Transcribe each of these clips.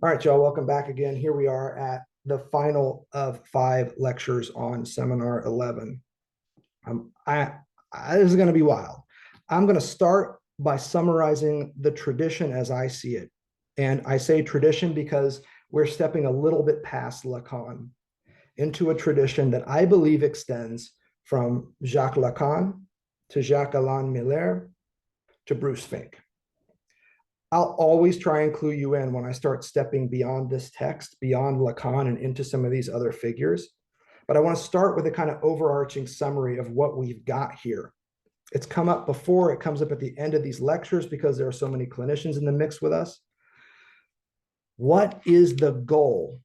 All right, y'all, welcome back again. Here we are at the final of 5 lectures on seminar 11. This is going to be wild. I'm going to start by summarizing the tradition as I see it. And I say tradition because we're stepping a little bit past Lacan into a tradition that I believe extends from Jacques Lacan to Jacques-Alain Miller to Bruce Fink. I'll always try and clue you in when I start stepping beyond this text, beyond Lacan and into some of these other figures. But I want to start with a kind of overarching summary of what we've got here. It's come up before, it comes up at the end of these lectures because there are so many clinicians in the mix with us. What is the goal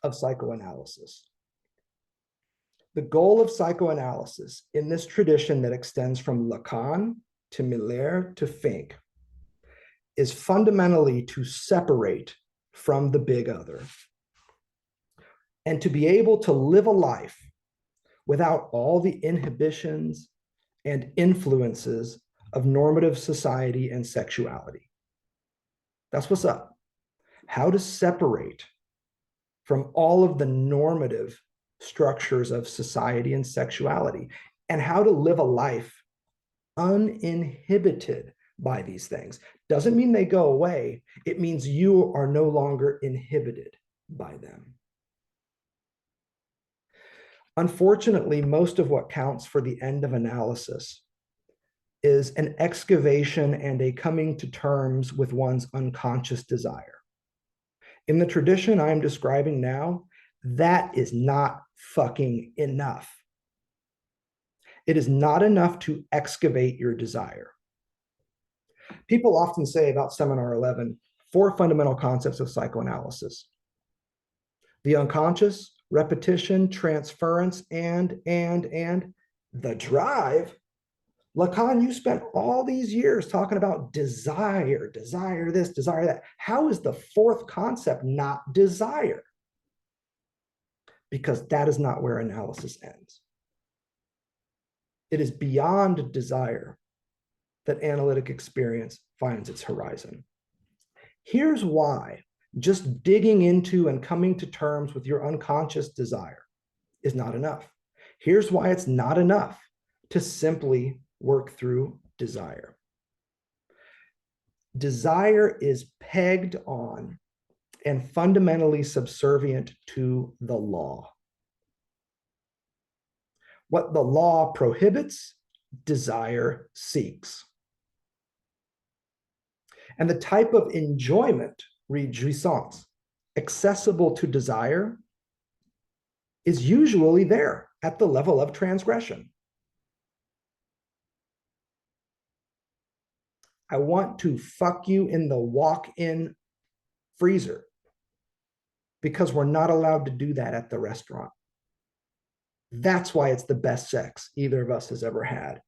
of psychoanalysis? The goal of psychoanalysis in this tradition that extends from Lacan to Miller to Fink is fundamentally to separate from the big other and to be able to live a life without all the inhibitions and influences of normative society and sexuality. That's what's up. How to separate from all of the normative structures of society and sexuality, and how to live a life uninhibited by these things. Doesn't mean they go away. It means you are no longer inhibited by them. Unfortunately, most of what counts for the end of analysis is an excavation and a coming to terms with one's unconscious desire. In the tradition I'm describing now, that is not fucking enough. It is not enough to excavate your desire. People often say about Seminar 11, 4 fundamental concepts of psychoanalysis: the unconscious, repetition, transference, and the drive. Lacan, you spent all these years talking about desire this, desire that. How is the 4th concept not desire? Because that is not where analysis ends. It is beyond desire that analytic experience finds its horizon. Here's why just digging into and coming to terms with your unconscious desire is not enough. Here's why it's not enough to simply work through desire. Desire is pegged on and fundamentally subservient to the law. What the law prohibits, desire seeks. And the type of enjoyment, réjouissance, accessible to desire is usually there at the level of transgression. I want to fuck you in the walk-in freezer because we're not allowed to do that at the restaurant. That's why it's the best sex either of us has ever had.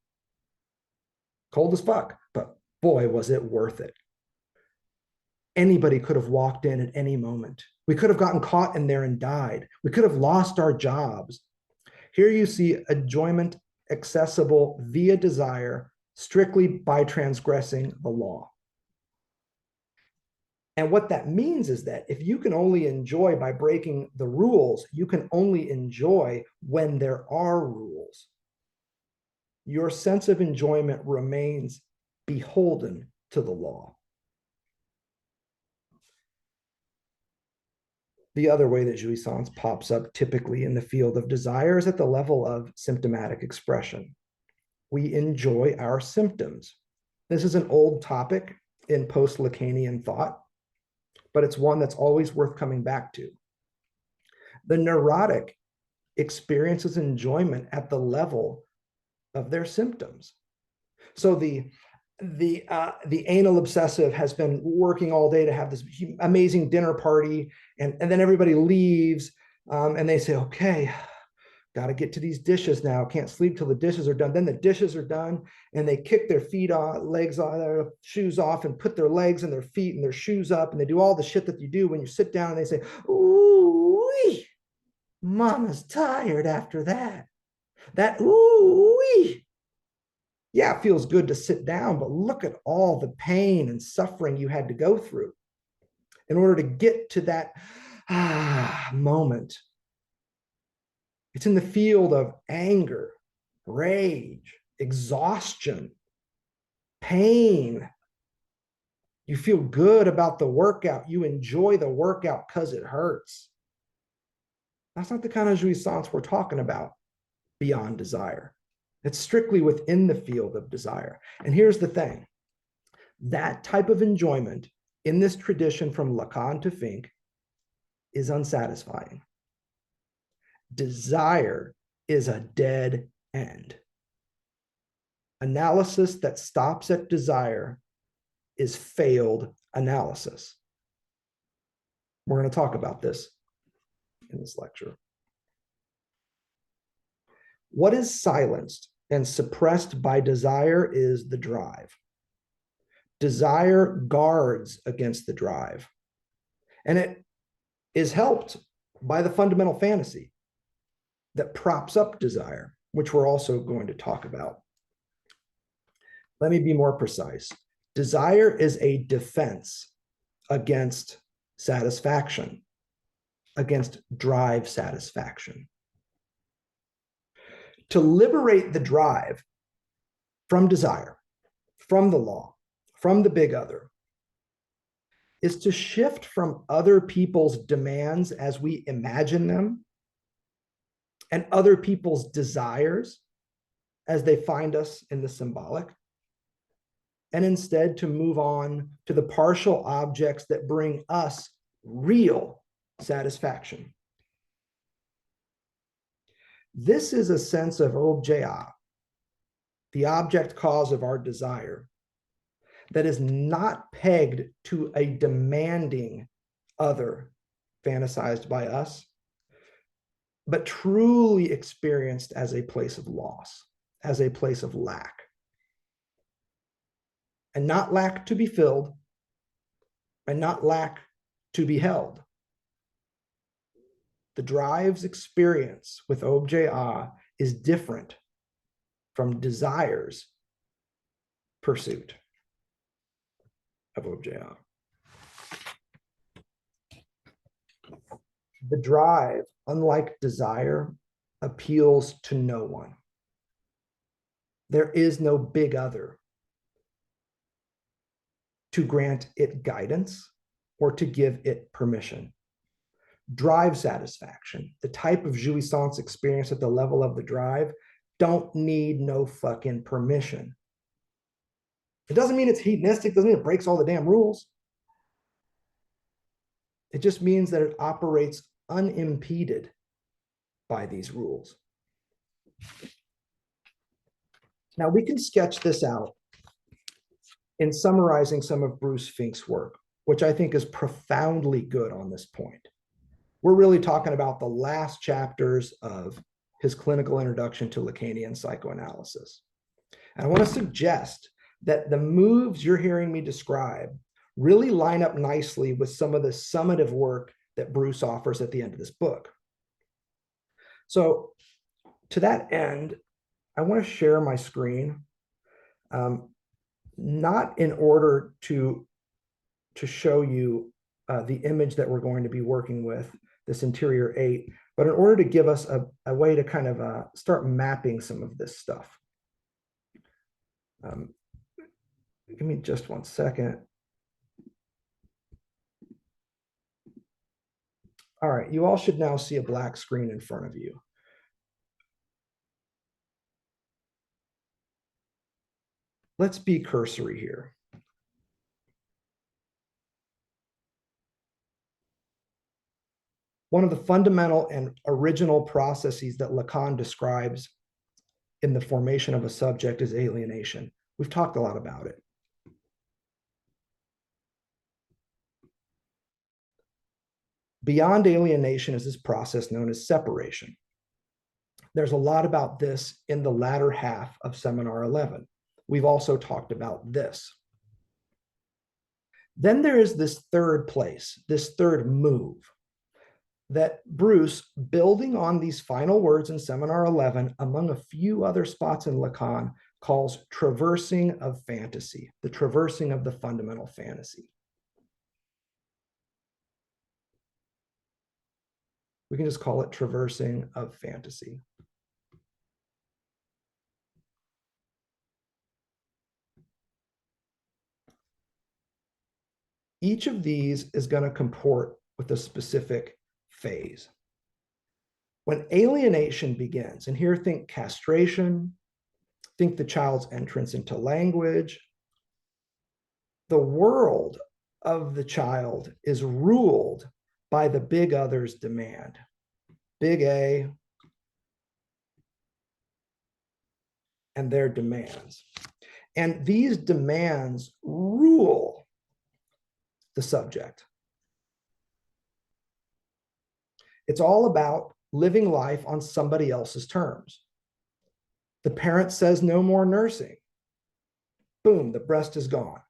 Cold as fuck, but boy, was it worth it. Anybody could have walked in at any moment. We could have gotten caught in there and died. We could have lost our jobs. Here you see enjoyment accessible via desire strictly by transgressing the law. And what that means is that if you can only enjoy by breaking the rules, you can only enjoy when there are rules. Your sense of enjoyment remains beholden to the law. The other way that jouissance pops up typically in the field of desire is at the level of symptomatic expression. We enjoy our symptoms. This is an old topic in post-Lacanian thought, but it's one that's always worth coming back to. The neurotic experiences enjoyment at the level of their symptoms. So the anal obsessive has been working all day to have this amazing dinner party, and then everybody leaves, and they say, okay, got to get to these dishes now. Can't sleep till the dishes are done. Then the dishes are done, and they kick their feet off, legs on, their shoes off, and put their legs and their feet and their shoes up, and they do all the shit that you do when you sit down, and they say, ooh, mama's tired after that. That ooh, yeah, it feels good to sit down, but look at all the pain and suffering you had to go through. in order to get to that moment. It's in the field of anger, rage, exhaustion, pain. You feel good about the workout. You enjoy the workout because it hurts. That's not the kind of jouissance we're talking about beyond desire. It's strictly within the field of desire. And here's the thing. That type of enjoyment in this tradition from Lacan to Fink is unsatisfying. Desire is a dead end. Analysis that stops at desire is failed analysis. We're going to talk about this in this lecture. What is silenced and suppressed by desire is the drive. Desire guards against the drive, and it is helped by the fundamental fantasy that props up desire, which we're also going to talk about. Let me be more precise. Desire is a defense against satisfaction, against drive satisfaction. To liberate the drive from desire, from the law, from the big other, is to shift from other people's demands as we imagine them and other people's desires as they find us in the symbolic, and instead to move on to the partial objects that bring us real satisfaction. This is a sense of objet, the object cause of our desire, that is not pegged to a demanding other fantasized by us, but truly experienced as a place of loss, as a place of lack. And not lack to be filled, and not lack to be held. The drive's experience with objet is different from desire's pursuit of objet. The drive, unlike desire, appeals to no one. There is no big other to grant it guidance or to give it permission. Drive satisfaction, the type of jouissance experience at the level of the drive, don't need no fucking permission. It doesn't mean it's hedonistic, doesn't mean it breaks all the damn rules. It just means that it operates unimpeded by these rules. Now we can sketch this out in summarizing some of Bruce Fink's work, which I think is profoundly good on this point. We're really talking about the last chapters of his clinical introduction to Lacanian psychoanalysis. And I want to suggest that the moves you're hearing me describe really line up nicely with some of the summative work that Bruce offers at the end of this book. So to that end, I want to share my screen, not in order to show you the image that we're going to be working with, this interior 8, but in order to give us a way to kind of start mapping some of this stuff. Give me just one second. All right, you all should now see a black screen in front of you. Let's be cursory here. One of the fundamental and original processes that Lacan describes in the formation of a subject is alienation. We've talked a lot about it. Beyond alienation is this process known as separation. There's a lot about this in the latter half of Seminar 11. We've also talked about this. Then there is this third place, this third move, that Bruce, building on these final words in Seminar 11, among a few other spots in Lacan, calls traversing of fantasy, the traversing of the fundamental fantasy. We can just call it traversing of fantasy. Each of these is going to comport with a specific phase. When alienation begins, and here think castration, think the child's entrance into language, the world of the child is ruled by the big other's demand. Big A and their demands. And these demands rule the subject. It's all about living life on somebody else's terms. The parent says no more nursing. Boom, the breast is gone.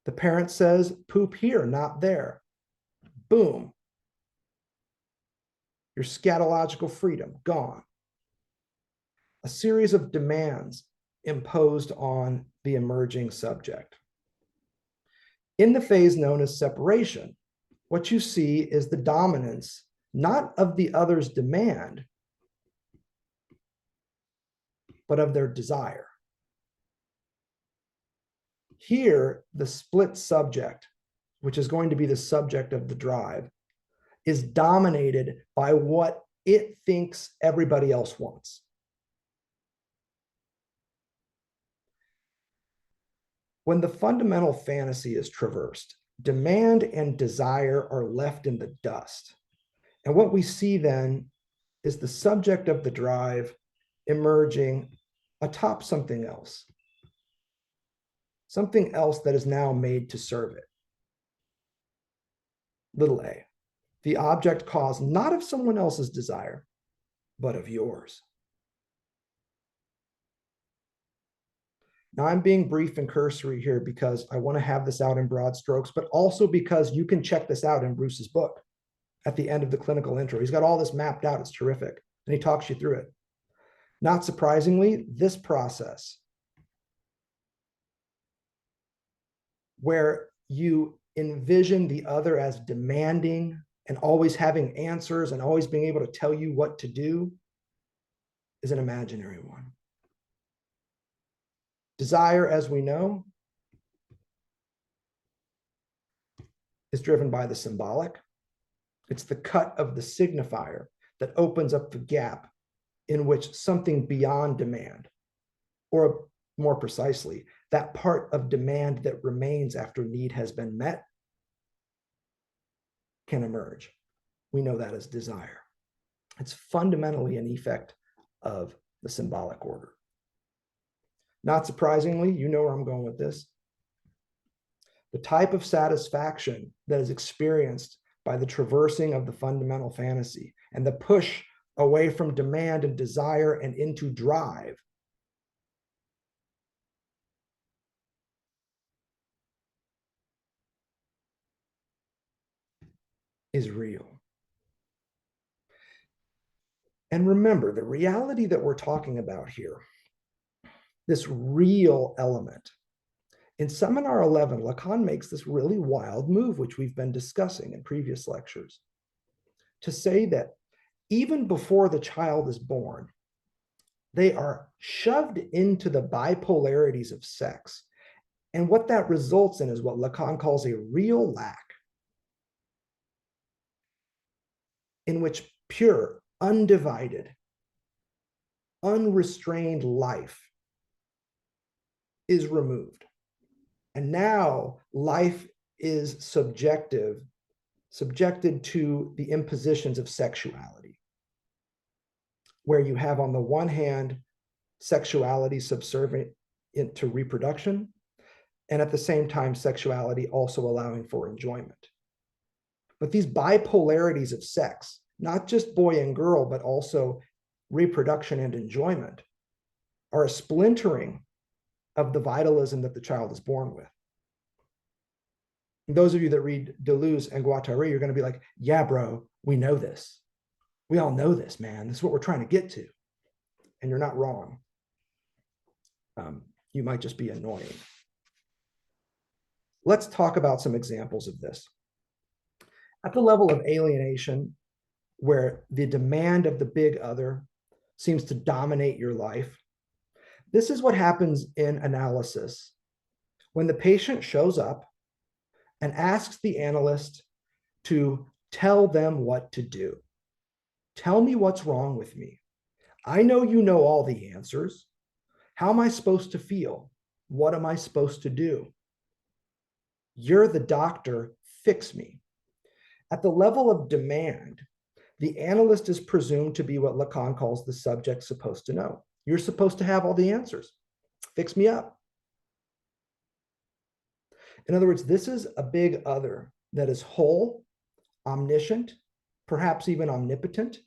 The parent says poop here, not there. Boom. Your scatological freedom, gone. A series of demands imposed on the emerging subject. In the phase known as separation, what you see is the dominance, not of the other's demand, but of their desire. Here, the split subject, which is going to be the subject of the drive, is dominated by what it thinks everybody else wants. When the fundamental fantasy is traversed, demand and desire are left in the dust. And what we see then is the subject of the drive emerging atop something else that is now made to serve it. Little a, the object caused not of someone else's desire, but of yours. Now, I'm being brief and cursory here because I want to have this out in broad strokes, but also because you can check this out in Bruce's book at the end of the clinical intro. He's got all this mapped out. It's terrific. And he talks you through it. Not surprisingly, this process, where you envision the other as demanding and always having answers and always being able to tell you what to do, is an imaginary one. Desire, as we know, is driven by the symbolic. It's the cut of the signifier that opens up the gap in which something beyond demand, or more precisely, that part of demand that remains after need has been met, can emerge. We know that as desire. It's fundamentally an effect of the symbolic order. Not surprisingly, you know where I'm going with this. The type of satisfaction that is experienced by the traversing of the fundamental fantasy and the push away from demand and desire and into drive is real. And remember, the reality that we're talking about here, this real element. In Seminar 11, Lacan makes this really wild move, which we've been discussing in previous lectures, to say that even before the child is born, they are shoved into the bipolarities of sex. And what that results in is what Lacan calls a real lack, in which pure, undivided, unrestrained life is removed. And now life is subjected to the impositions of sexuality, where you have on the one hand, sexuality subservient to reproduction, and at the same time, sexuality also allowing for enjoyment. But these bipolarities of sex, not just boy and girl, but also reproduction and enjoyment, are a splintering of the vitalism that the child is born with. And those of you that read Deleuze and Guattari, you're going to be like, yeah, bro, we know this. We all know this, man. This is what we're trying to get to. And you're not wrong. You might just be annoying. Let's talk about some examples of this. At the level of alienation, where the demand of the big other seems to dominate your life. This is what happens in analysis. When the patient shows up and asks the analyst to tell them what to do. Tell me what's wrong with me. I know you know all the answers. How am I supposed to feel? What am I supposed to do? You're the doctor, fix me. At the level of demand, the analyst is presumed to be what Lacan calls the subject supposed to know. You're supposed to have all the answers. Fix me up. In other words, this is a big other that is whole, omniscient, perhaps even omnipotent,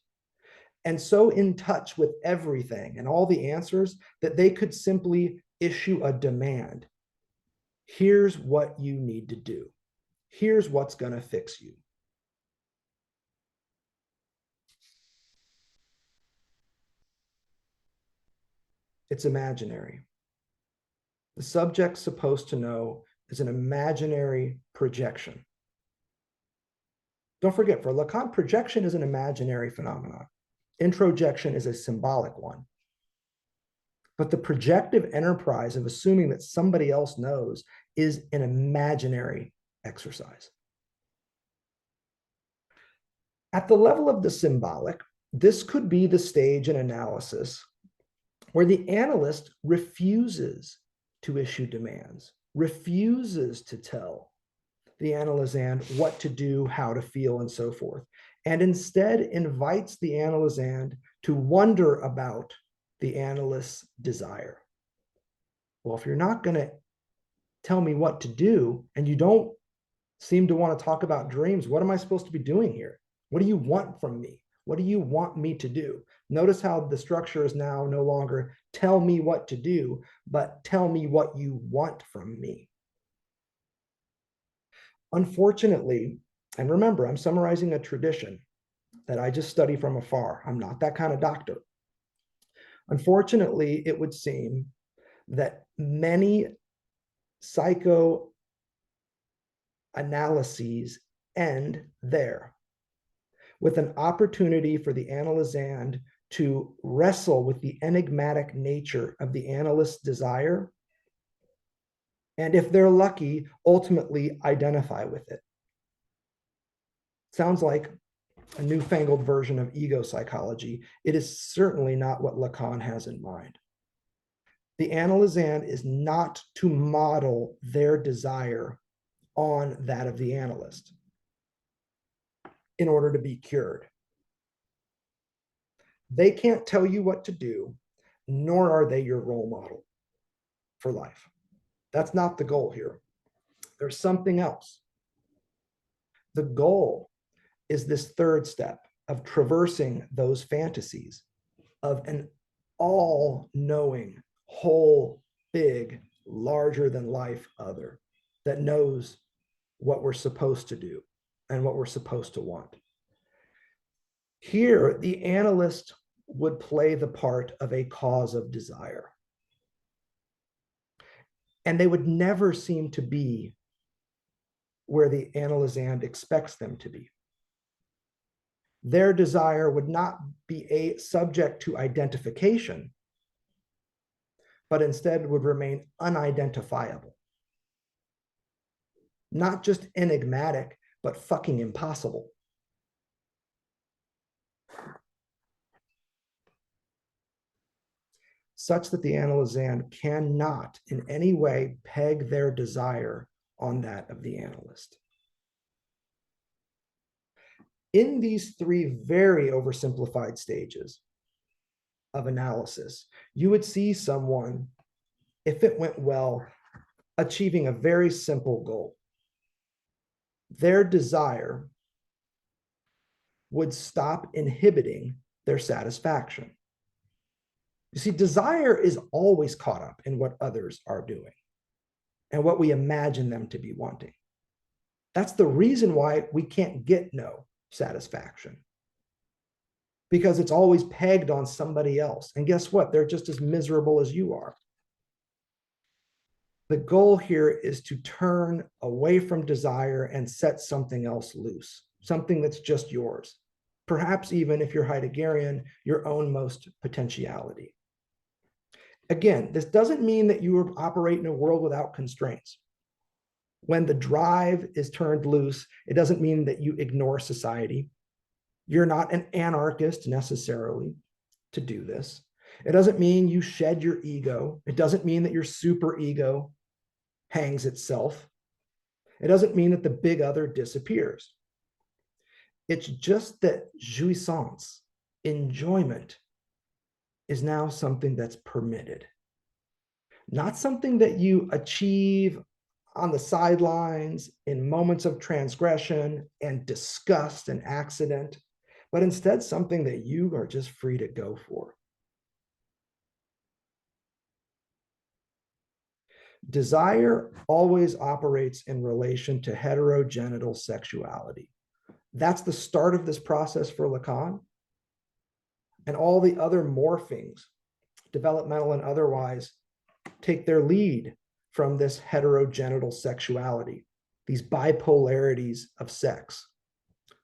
and so in touch with everything and all the answers that they could simply issue a demand. Here's what you need to do. Here's what's going to fix you. It's imaginary. The subject's supposed to know is an imaginary projection. Don't forget, for Lacan, projection is an imaginary phenomenon. Introjection is a symbolic one. But the projective enterprise of assuming that somebody else knows is an imaginary exercise. At the level of the symbolic, this could be the stage in analysis where the analyst refuses to issue demands, refuses to tell the analysand what to do, how to feel, and so forth, and instead invites the analysand to wonder about the analyst's desire. Well, if you're not going to tell me what to do, and you don't seem to want to talk about dreams, what am I supposed to be doing here? What do you want from me? What do you want me to do? Notice how the structure is now no longer tell me what to do, but tell me what you want from me. Unfortunately, and remember, I'm summarizing a tradition that I just study from afar. I'm not that kind of doctor. Unfortunately, it would seem that many psychoanalyses end there, with an opportunity for the analysand to wrestle with the enigmatic nature of the analyst's desire, and if they're lucky, ultimately identify with it. Sounds like a newfangled version of ego psychology. It is certainly not what Lacan has in mind. The analysand is not to model their desire on that of the analyst in order to be cured. They can't tell you what to do, nor are they your role model for life. That's not the goal here. There's something else. The goal is this third step of traversing those fantasies of an all-knowing, whole, big, larger than life other that knows what we're supposed to do and what we're supposed to want. Here, the analyst would play the part of a cause of desire. And they would never seem to be where the analysand expects them to be. Their desire would not be subject to identification, but instead would remain unidentifiable. Not just enigmatic, but fucking impossible. Such that the analysand cannot in any way peg their desire on that of the analyst. In these three very oversimplified stages of analysis, you would see someone, if it went well, achieving a very simple goal. Their desire would stop inhibiting their satisfaction. You see, desire is always caught up in what others are doing and what we imagine them to be wanting. That's the reason why we can't get no satisfaction, because it's always pegged on somebody else. And guess what? They're just as miserable as you are. The goal here is to turn away from desire and set something else loose, something that's just yours, perhaps even if you're Heideggerian, your own most potentiality. Again, this doesn't mean that you operate in a world without constraints. When the drive is turned loose, it doesn't mean that you ignore society. You're not an anarchist necessarily to do this. It doesn't mean you shed your ego. It doesn't mean that your super ego hangs itself. It doesn't mean that the big other disappears. It's just that jouissance, enjoyment, is now something that's permitted. Not something that you achieve on the sidelines in moments of transgression and disgust and accident, but instead something that you are just free to go for. Desire always operates in relation to heterogenital sexuality. That's the start of this process for Lacan. And all the other morphings, developmental and otherwise, take their lead from this heterogenital sexuality, these bipolarities of sex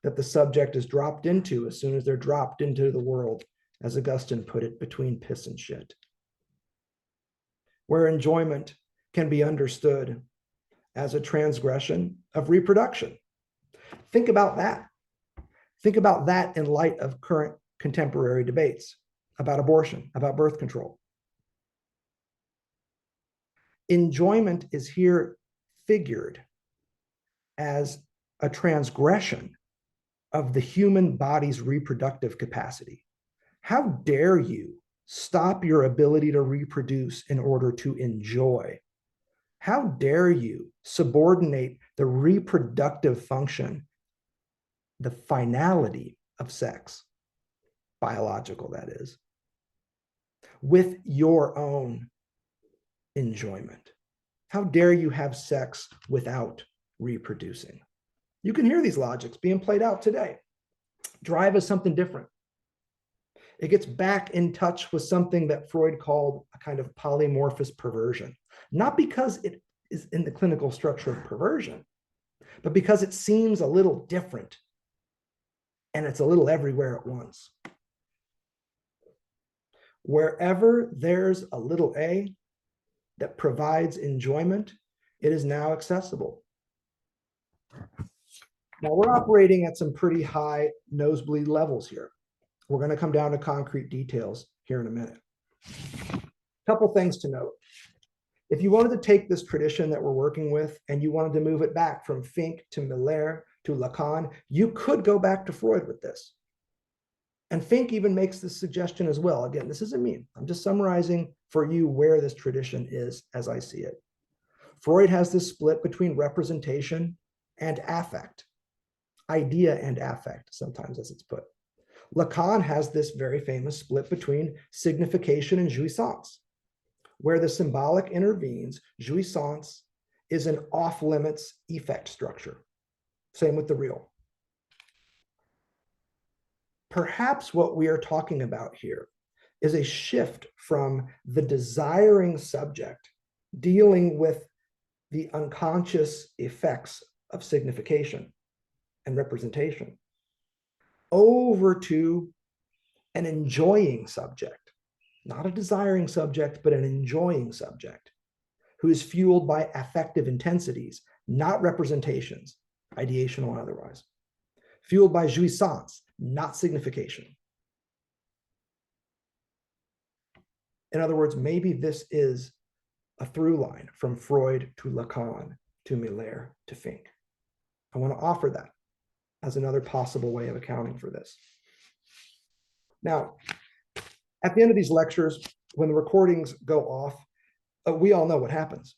that the subject is dropped into as soon as they're dropped into the world, as Augustine put it, between piss and shit. Where enjoyment can be understood as a transgression of reproduction. Think about that. Think about that in light of current contemporary debates about abortion, about birth control. Enjoyment is here figured as a transgression of the human body's reproductive capacity. How dare you stop your ability to reproduce in order to enjoy? How dare you subordinate the reproductive function, the finality of sex, biological that is, with your own enjoyment? How dare you have sex without reproducing? You can hear these logics being played out today. Drive is something different. It gets back in touch with something that Freud called a kind of polymorphous perversion, not because it is in the clinical structure of perversion, but because it seems a little different and it's a little everywhere at once. Wherever there's a little a that provides enjoyment, it is now accessible. Now we're operating at some pretty high nosebleed levels here. We're going to come down to concrete details here in a minute. A couple things to note. If you wanted to take this tradition that we're working with and you wanted to move it back from Fink to Miller to Lacan, you could go back to Freud with this. And Fink even makes this suggestion as well. Again, this isn't me. I'm just summarizing for you where this tradition is as I see it. Freud has this split between representation and affect, idea and affect, sometimes as it's put. Lacan has this very famous split between signification and jouissance. Where the symbolic intervenes, jouissance is an off-limits effect structure. Same with the real. Perhaps what we are talking about here is a shift from the desiring subject dealing with the unconscious effects of signification and representation over to an enjoying subject. Not a desiring subject, but an enjoying subject who is fueled by affective intensities, not representations, ideational and otherwise. Fueled by jouissance, not signification. In other words, maybe this is a through line from Freud to Lacan to Miller to Fink. I want to offer that as another possible way of accounting for this. Now, at the end of these lectures, when the recordings go off, we all know what happens.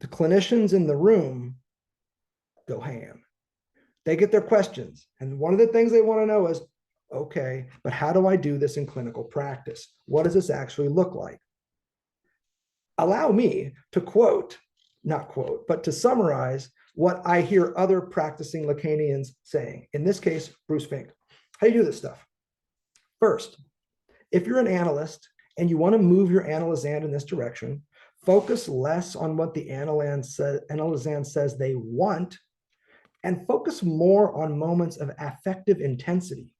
The clinicians in the room go ham. They get their questions. And one of the things they want to know is, okay, but how do I do this in clinical practice? What does this actually look like? Allow me to quote, not quote, but to summarize what I hear other practicing Lacanians saying. In this case, Bruce Fink. How do you do this stuff? First, if you're an analyst and you want to move your analysand in this direction, focus less on what the analysand says they want and focus more on moments of affective intensity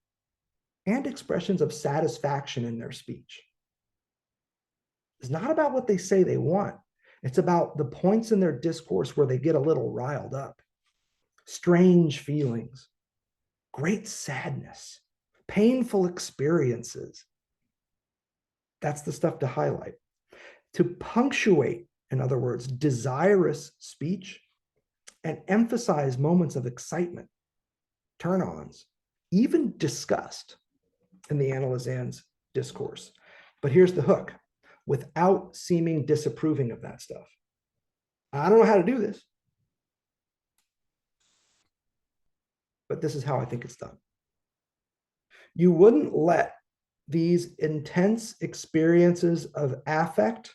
and expressions of satisfaction in their speech. It's not about what they say they want. It's about the points in their discourse where they get a little riled up. Strange feelings, great sadness, painful experiences. That's the stuff to highlight. To punctuate, in other words, desirous speech and emphasize moments of excitement, turn-ons, even disgust in the analysand's discourse. But here's the hook, without seeming disapproving of that stuff. I don't know how to do this, but this is how I think it's done. You wouldn't let these intense experiences of affect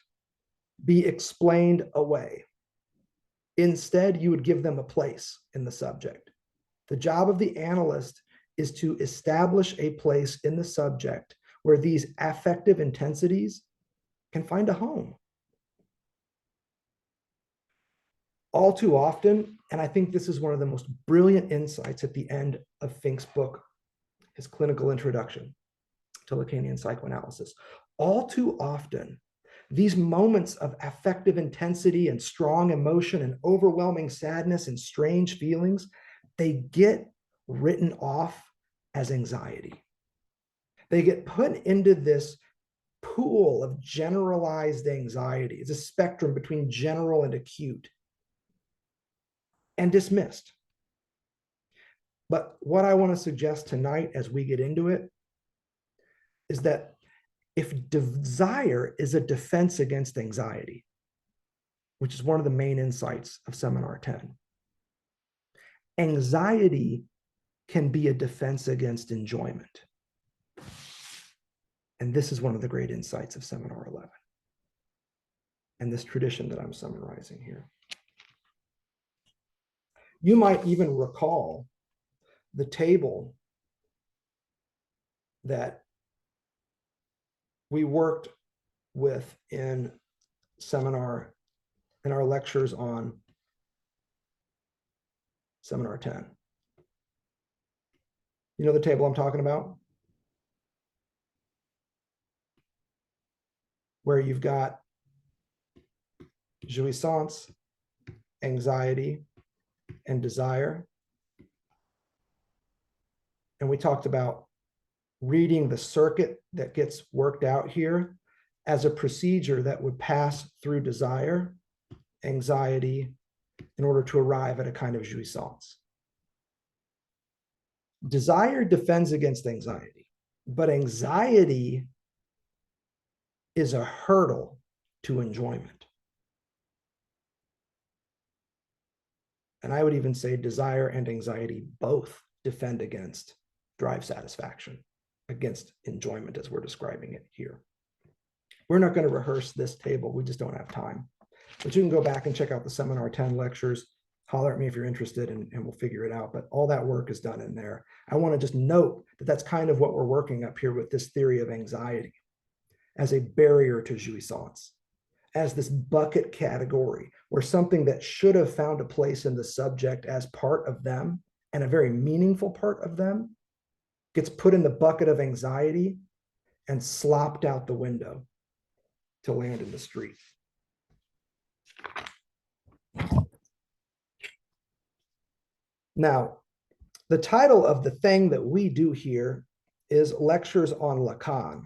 be explained away. Instead, you would give them a place in the subject. The job of the analyst is to establish a place in the subject where these affective intensities can find a home. All too often, and I think this is one of the most brilliant insights at the end of Fink's book, his clinical introduction to Lacanian psychoanalysis. All too often, these moments of affective intensity and strong emotion and overwhelming sadness and strange feelings, they get written off as anxiety. They get put into this pool of generalized anxiety. It's a spectrum between general and acute, and dismissed. But what I want to suggest tonight as we get into it is that if desire is a defense against anxiety, which is one of the main insights of Seminar 10, anxiety can be a defense against enjoyment. And this is one of the great insights of Seminar 11 and this tradition that I'm summarizing here. You might even recall the table that we worked with in seminar, in our lectures on Seminar 10. You know the table I'm talking about? Where you've got jouissance, anxiety, and desire. And we talked about reading the circuit that gets worked out here as a procedure that would pass through desire, anxiety, in order to arrive at a kind of jouissance. Desire defends against anxiety, but anxiety is a hurdle to enjoyment. And I would even say desire and anxiety both defend against drive satisfaction, against enjoyment as we're describing it here. We're not going to rehearse this table. We just don't have time. But you can go back and check out the Seminar 10 lectures. Holler at me if you're interested and we'll figure it out. But all that work is done in there. I want to just note that that's kind of what we're working up here with this theory of anxiety as a barrier to jouissance, as this bucket category where something that should have found a place in the subject as part of them and a very meaningful part of them gets put in the bucket of anxiety and slopped out the window to land in the street. Now, the title of the thing that we do here is Lectures on Lacan.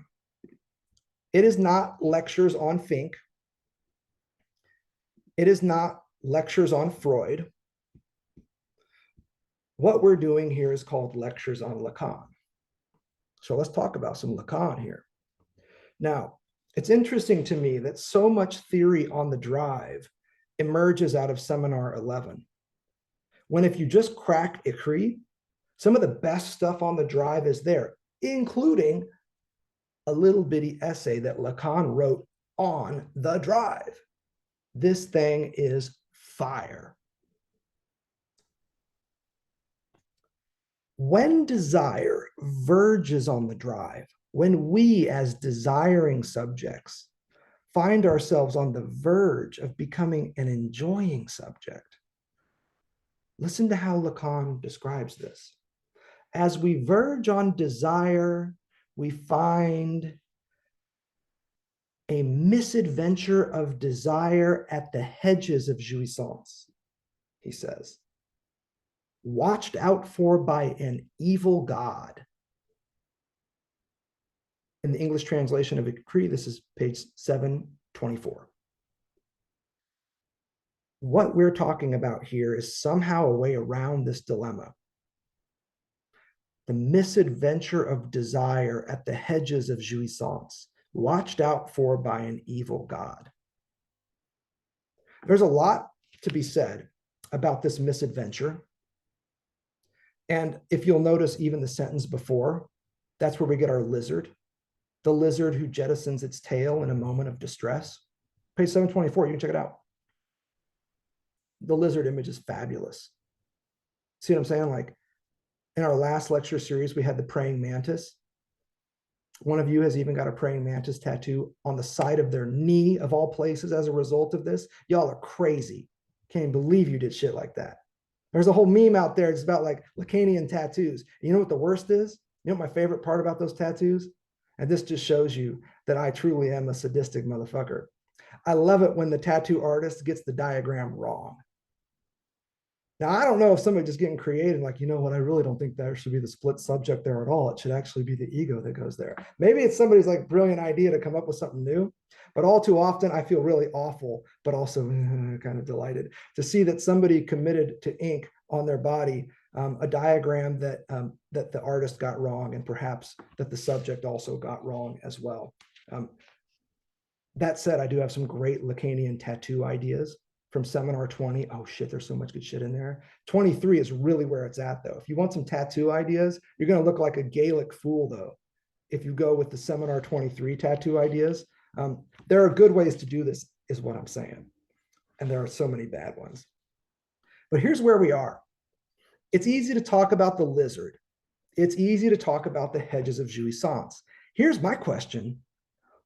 It is not lectures on Fink. It is not lectures on Freud. What we're doing here is called Lectures on Lacan. So let's talk about some Lacan here. Now, it's interesting to me that so much theory on the drive emerges out of Seminar 11. When if you just crack EURIAS, some of the best stuff on the drive is there, including a little bitty essay that Lacan wrote on the drive. This thing is fire. When desire verges on the drive, when we as desiring subjects find ourselves on the verge of becoming an enjoying subject, listen to how Lacan describes this. As we verge on desire, we find a misadventure of desire at the hedges of jouissance, he says, watched out for by an evil God. In the English translation of Marie-Curie, this is page 724. What we're talking about here is somehow a way around this dilemma. The misadventure of desire at the hedges of jouissance, watched out for by an evil God. There's a lot to be said about this misadventure. And if you'll notice even the sentence before, that's where we get our lizard, the lizard who jettisons its tail in a moment of distress. Page 724, you can check it out. The lizard image is fabulous. See what I'm saying? Like in our last lecture series, we had the praying mantis. One of you has even got a praying mantis tattoo on the side of their knee, of all places, as a result of this. Y'all are crazy. Can't even believe you did shit like that. There's a whole meme out there. It's about like Lacanian tattoos. You know what the worst is? You know what my favorite part about those tattoos? And this just shows you that I truly am a sadistic motherfucker. I love it when the tattoo artist gets the diagram wrong. Now, I don't know if somebody just getting creative, like, you know what, I really don't think there should be the split subject there at all. It should actually be the ego that goes there. Maybe it's somebody's like brilliant idea to come up with something new, but all too often I feel really awful, but also kind of delighted to see that somebody committed to ink on their body a diagram that, that the artist got wrong, and perhaps that the subject also got wrong as well. That said, I do have some great Lacanian tattoo ideas from seminar 20. Oh shit, there's so much good shit in there. 23 is really where it's at though. If you want some tattoo ideas, you're gonna look like a Gaelic fool though, if you go with the seminar 23 tattoo ideas. There are good ways to do this, is what I'm saying. And there are so many bad ones. But here's where we are. It's easy to talk about the lizard. It's easy to talk about the hedges of jouissance. Here's my question.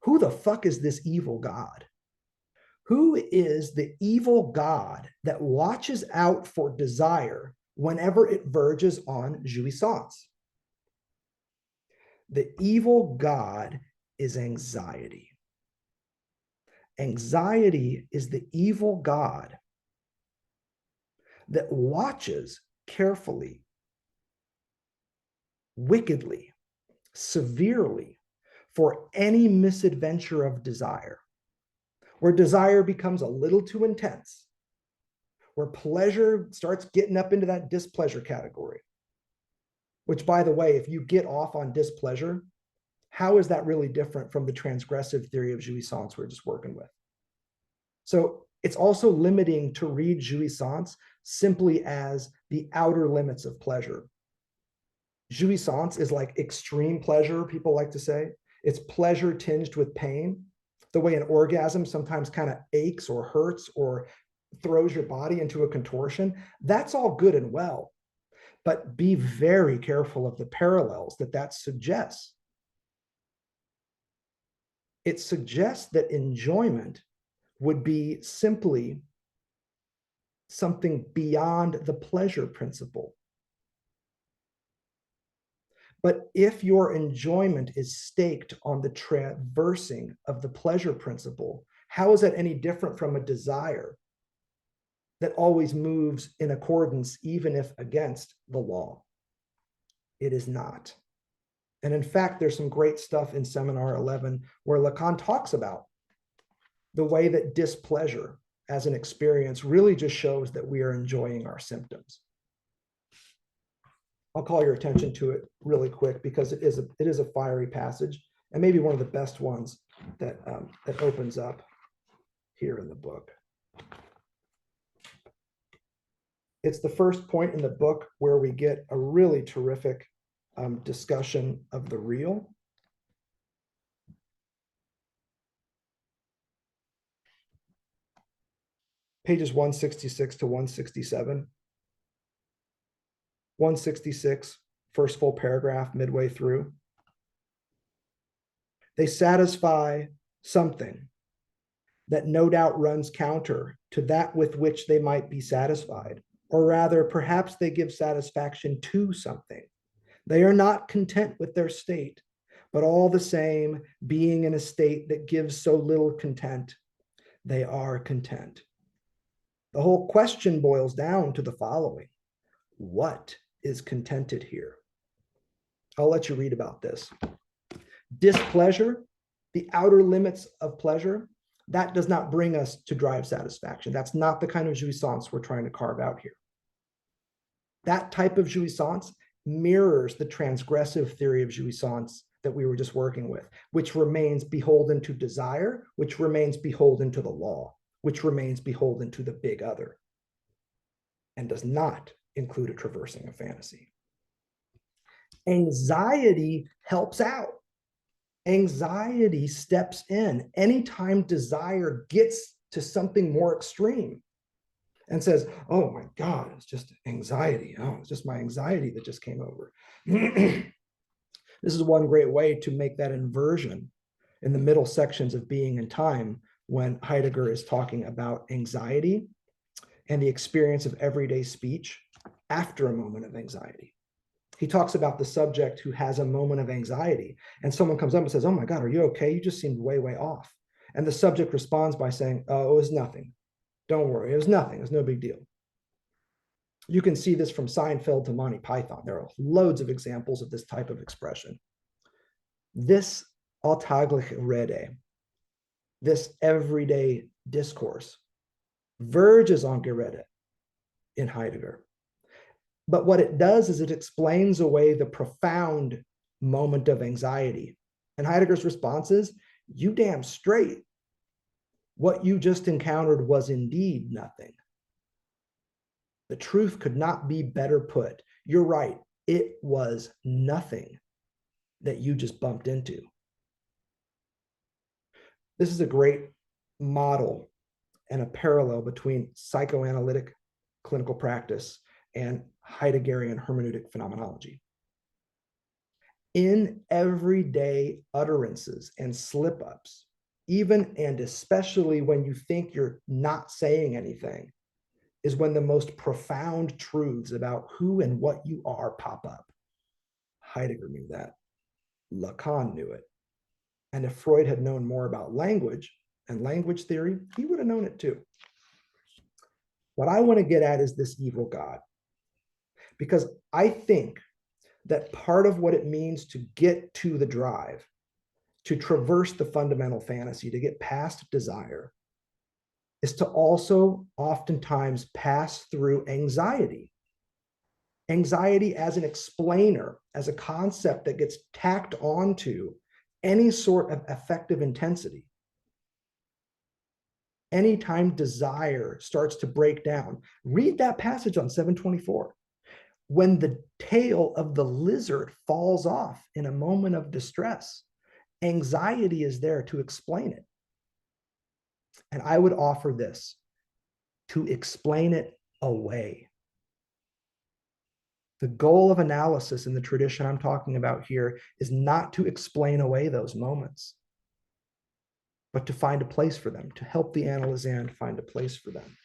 Who the fuck is this evil God? Who is the evil God that watches out for desire whenever it verges on jouissance? The evil God is anxiety. Anxiety is the evil God that watches carefully, wickedly, severely for any misadventure of desire, where desire becomes a little too intense, where pleasure starts getting up into that displeasure category, which, by the way, if you get off on displeasure, how is that really different from the transgressive theory of jouissance we're just working with? So it's also limiting to read jouissance simply as the outer limits of pleasure. Jouissance is like extreme pleasure, people like to say. It's pleasure tinged with pain, the way an orgasm sometimes kind of aches or hurts or throws your body into a contortion. That's all good and well, but be very careful of the parallels that suggests. It suggests that enjoyment would be simply something beyond the pleasure principle. But if your enjoyment is staked on the traversing of the pleasure principle, how is that any different from a desire that always moves in accordance, even if against the law? It is not. And in fact, there's some great stuff in seminar 11 where Lacan talks about the way that displeasure as an experience really just shows that we are enjoying our symptoms. I'll call your attention to it really quick because it is a fiery passage, and maybe one of the best ones that opens up here in the book. It's the first point in the book where we get a really terrific discussion of the real. Pages 166 to 167. 166, first full paragraph, midway through. They satisfy something that no doubt runs counter to that with which they might be satisfied, or rather, perhaps they give satisfaction to something They are not content with their state, but all the same, being in a state that gives so little content, they are content. The whole question boils down to the following: what is contented here? I'll let you read about this. Displeasure, the outer limits of pleasure, that does not bring us to drive satisfaction. That's not the kind of jouissance we're trying to carve out here. That type of jouissance mirrors the transgressive theory of jouissance that we were just working with, which remains beholden to desire, which remains beholden to the law, which remains beholden to the big other, and does not include a traversing of fantasy. Anxiety helps out. Anxiety steps in anytime desire gets to something more extreme and says, oh my God, it's just anxiety. Oh, it's just my anxiety that just came over. This is one great way to make that inversion in the middle sections of Being and Time when Heidegger is talking about anxiety and the experience of everyday speech after a moment of anxiety. He talks about the subject who has a moment of anxiety, and someone comes up and says, oh my God, are you okay? You just seemed way, way off. And the subject responds by saying, oh, it was nothing. Don't worry, it was nothing. It was no big deal. You can see this from Seinfeld to Monty Python. There are loads of examples of this type of expression. This alltägliche Rede, this everyday discourse, verges on Gerede in Heidegger. But what it does is it explains away the profound moment of anxiety. And Heidegger's response is, you damn straight. What you just encountered was indeed nothing. The truth could not be better put. You're right. It was nothing that you just bumped into. This is a great model and a parallel between psychoanalytic clinical practice and Heideggerian hermeneutic phenomenology. In everyday utterances and slip-ups, even and especially when you think you're not saying anything, is when the most profound truths about who and what you are pop up. Heidegger knew that. Lacan knew it. And if Freud had known more about language and language theory, he would have known it too. What I want to get at is this evil God. Because I think that part of what it means to get to the drive, to traverse the fundamental fantasy, to get past desire, is to also oftentimes pass through anxiety. Anxiety as an explainer, as a concept that gets tacked onto any sort of affective intensity. Anytime desire starts to break down, read that passage on 724. When the tail of the lizard falls off in a moment of distress, anxiety is there to explain it. And I would offer this, to explain it away. The goal of analysis in the tradition I'm talking about here is not to explain away those moments, but to find a place for them, to help the analysand find a place for them.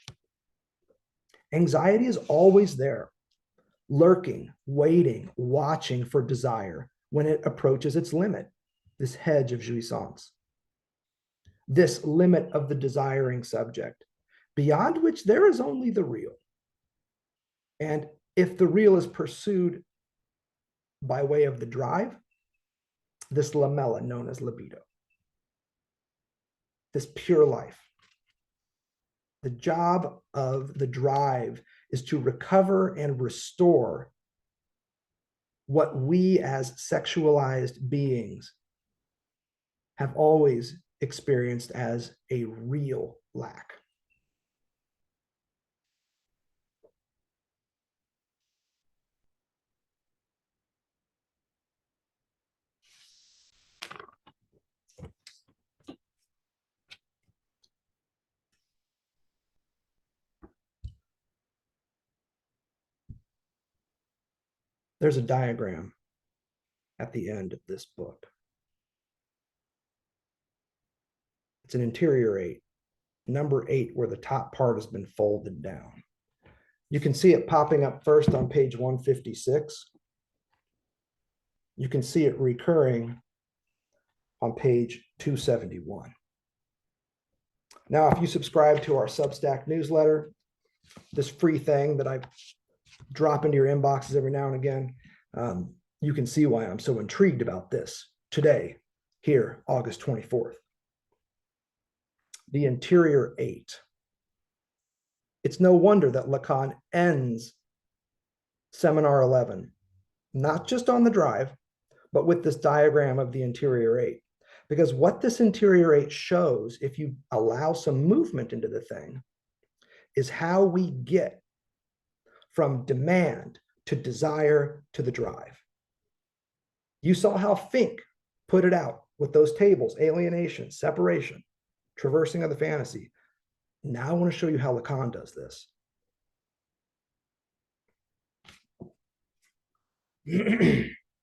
Anxiety is always there, lurking, waiting, watching for desire when it approaches its limit, this hedge of jouissance, this limit of the desiring subject, beyond which there is only the real. And if the real is pursued by way of the drive, this lamella known as libido, this pure life. The job of the drive is to recover and restore what we as sexualized beings have always experienced as a real lack. There's a diagram at the end of this book. It's an interior 8, number 8, where the top part has been folded down. You can see it popping up first on page 156. You can see it recurring on page 271. Now, if you subscribe to our Substack newsletter, this free thing that I drop into your inboxes every now and again, you can see why I'm so intrigued about this today, here, August 24th. The interior 8. It's no wonder that Lacan ends seminar 11, not just on the drive, but with this diagram of the interior 8. Because what this interior 8 shows, if you allow some movement into the thing, is how we get from demand to desire to the drive. You saw how Fink put it out with those tables: alienation, separation, traversing of the fantasy. Now I want to show you how Lacan does this.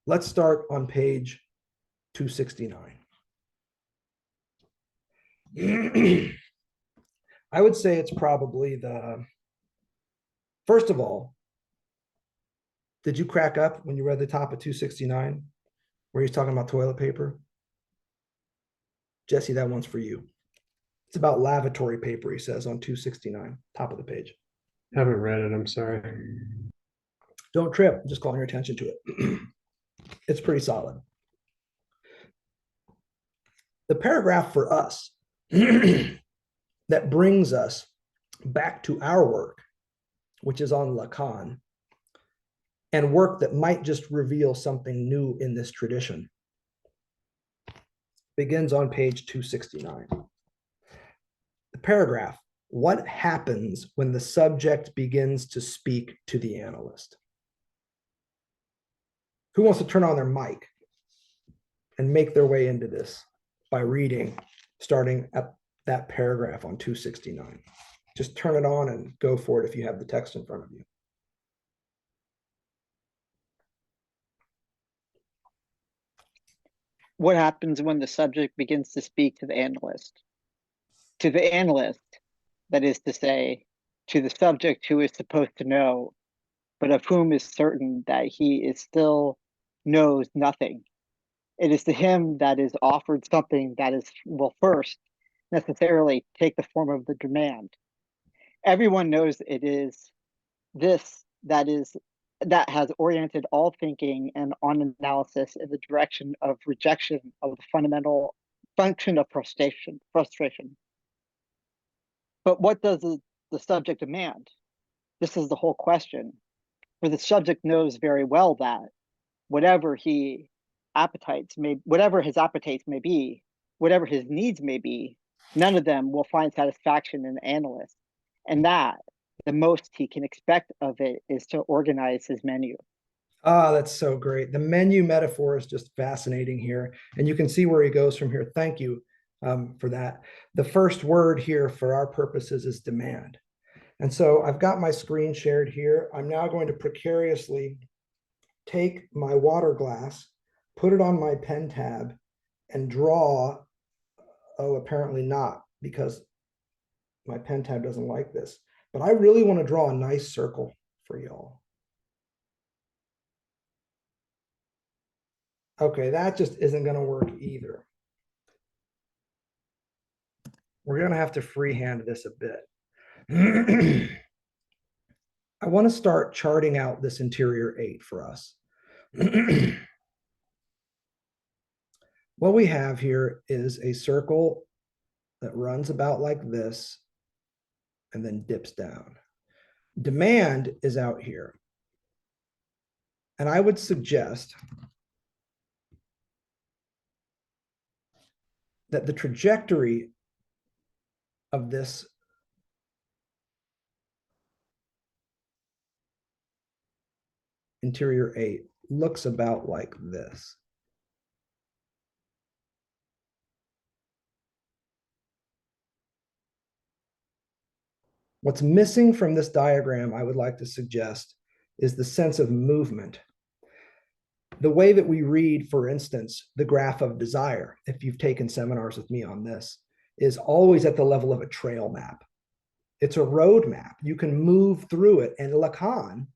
Let's start on page 269. I would say it's probably first of all, did you crack up when you read the top of 269, where he's talking about toilet paper? Jesse, that one's for you. It's about lavatory paper, he says on 269, top of the page. Haven't read it, I'm sorry. Don't trip, I'm just calling your attention to it. It's pretty solid. The paragraph for us that brings us back to our work, which is on Lacan, and work that might just reveal something new in this tradition, begins on page 269. The paragraph: what happens when the subject begins to speak to the analyst? Who wants to turn on their mic and make their way into this by reading, starting at that paragraph on 269? Just turn it on and go for it if you have the text in front of you. What happens when the subject begins to speak to the analyst? To the analyst, that is to say, to the subject who is supposed to know, but of whom is certain that he is still knows nothing. It is to him that is offered something that will first necessarily take the form of the demand. Everyone knows it is this that has oriented all thinking and on analysis in the direction of rejection of the fundamental function of frustration. But what does the subject demand? This is the whole question. For the subject knows very well that whatever his appetites may be, whatever his needs may be, none of them will find satisfaction in the analyst, and that the most he can expect of it is to organize his menu. Ah, that's so great. The menu metaphor is just fascinating here, and you can see where he goes from here. Thank you for that. The first word here for our purposes is demand. And so I've got my screen shared here. I'm now going to precariously take my water glass, put it on my pen tab, and draw, oh, apparently not, because my pen tab doesn't like this. But I really want to draw a nice circle for y'all. Okay, that just isn't going to work either. We're going to have to freehand this a bit. I want to start charting out this interior 8 for us. What we have here is a circle that runs about like this and then dips down. Demand is out here. And I would suggest that the trajectory of this interior 8 looks about like this. What's missing from this diagram, I would like to suggest, is the sense of movement. The way that we read, for instance, the graph of desire, if you've taken seminars with me on this, is always at the level of a trail map. It's a road map. You can move through it, and Lacan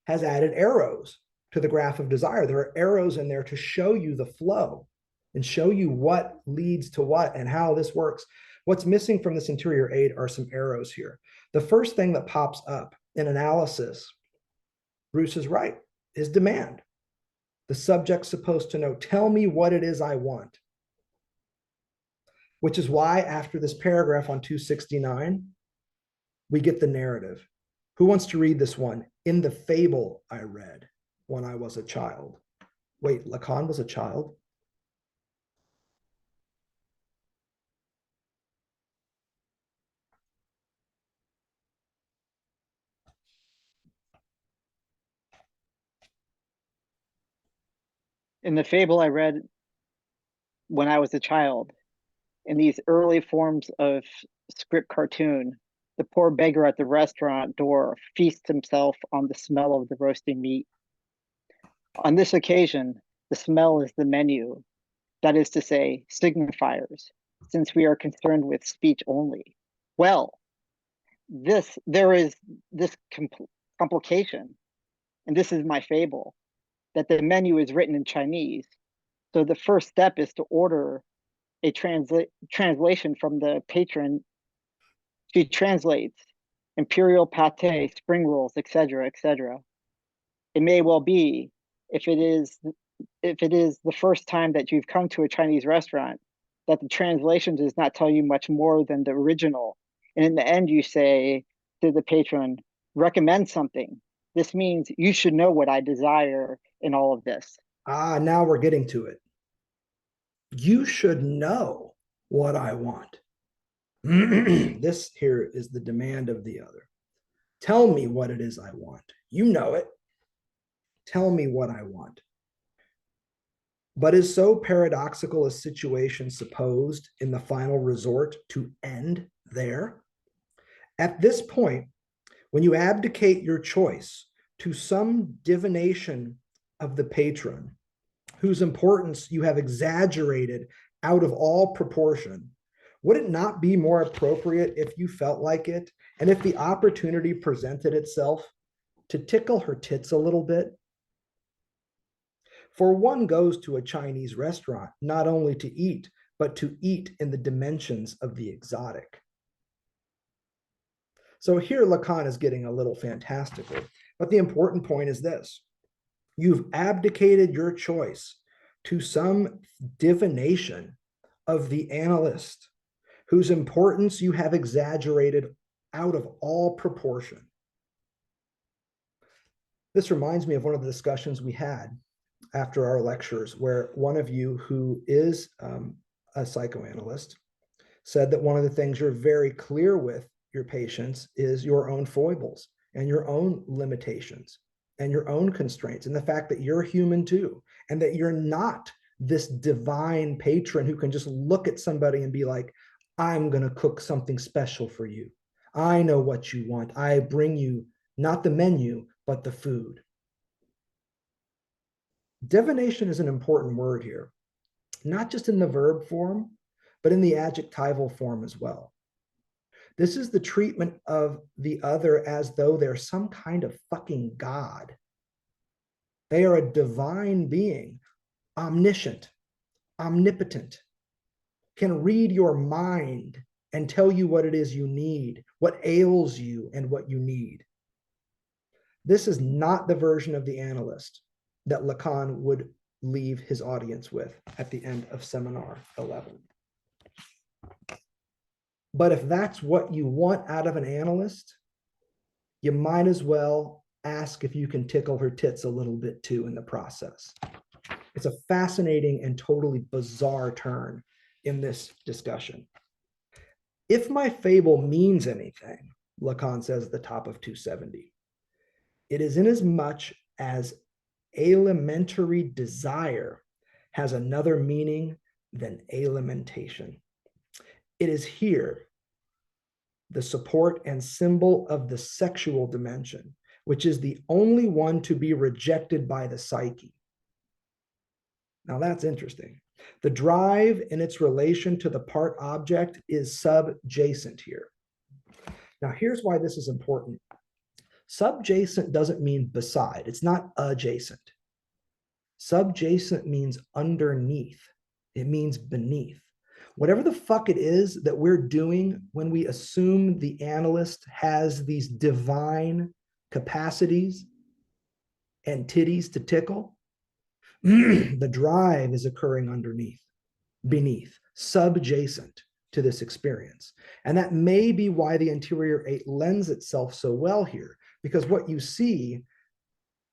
has added arrows to the graph of desire. There are arrows in there to show you the flow and show you what leads to what and how this works. What's missing from this interior aid are some arrows here. The first thing that pops up in analysis, Bruce is right, is demand. The subject's supposed to know, tell me what it is I want. Which is why after this paragraph on 269, we get the narrative. Who wants to read this one? In the fable I read when I was a child. Wait, Lacan was a child? In the fable I read when I was a child, in these early forms of script cartoon, the poor beggar at the restaurant door feasts himself on the smell of the roasting meat. On this occasion, the smell is the menu, that is to say, signifiers, since we are concerned with speech only. Well, there is this complication, and this is my fable, that the menu is written in Chinese. So the first step is to order a translation from the patron. She translates imperial pate, spring rolls, etc., etc. It may well be, if it is the first time that you've come to a Chinese restaurant, that the translation does not tell you much more than the original. And in the end, you say to the patron, recommend something. This means you should know what I desire in all of this. Ah, now we're getting to it. You should know what I want. This here is the demand of the other. Tell me what it is I want. You know it. Tell me what I want. But is so paradoxical a situation supposed in the final resort to end there? At this point, when you abdicate your choice to some divination of the patron, whose importance you have exaggerated out of all proportion, would it not be more appropriate if you felt like it, and if the opportunity presented itself, to tickle her tits a little bit? For one goes to a Chinese restaurant not only to eat, but to eat in the dimensions of the exotic. So here Lacan is getting a little fantastical, but the important point is this. You've abdicated your choice to some divination of the analyst, whose importance you have exaggerated out of all proportion. This reminds me of one of the discussions we had after our lectures, where one of you who is a psychoanalyst said that one of the things you're very clear with your patients is your own foibles and your own limitations and your own constraints, and the fact that you're human too, and that you're not this divine patron who can just look at somebody and be like, I'm going to cook something special for you. I know what you want. I bring you not the menu, but the food. Divination is an important word here, not just in the verb form, but in the adjectival form as well. This is the treatment of the other as though they're some kind of fucking God. They are a divine being, omniscient, omnipotent, can read your mind and tell you what it is you need, what ails you and what you need. This is not the version of the analyst that Lacan would leave his audience with at the end of seminar 11. But if that's what you want out of an analyst, you might as well ask if you can tickle her tits a little bit too in the process. It's a fascinating and totally bizarre turn in this discussion. If my fable means anything, Lacan says at the top of 270, it is inasmuch as alimentary desire has another meaning than alimentation. It is here the support and symbol of the sexual dimension, which is the only one to be rejected by the psyche. Now that's interesting. The drive in its relation to the part object is subjacent here. Now here's why this is important. Subjacent doesn't mean beside. It's not adjacent. Subjacent means underneath. It means beneath. Whatever the fuck it is that we're doing when we assume the analyst has these divine capacities and titties to tickle, the drive is occurring underneath, beneath, subjacent to this experience. And that may be why the interior 8 lends itself so well here, because what you see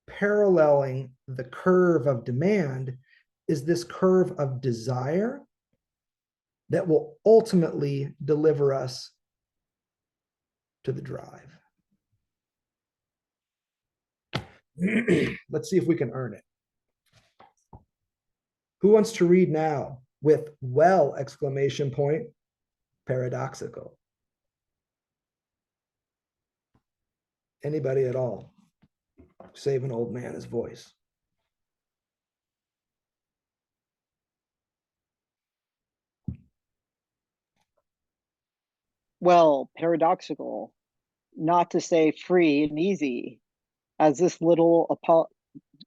paralleling the curve of demand is this curve of desire that will ultimately deliver us to the drive. Let's see if we can earn it. Who wants to read now with well exclamation point, paradoxical? Anybody at all? Save an old man his voice. Well, paradoxical, not to say free and easy, as this little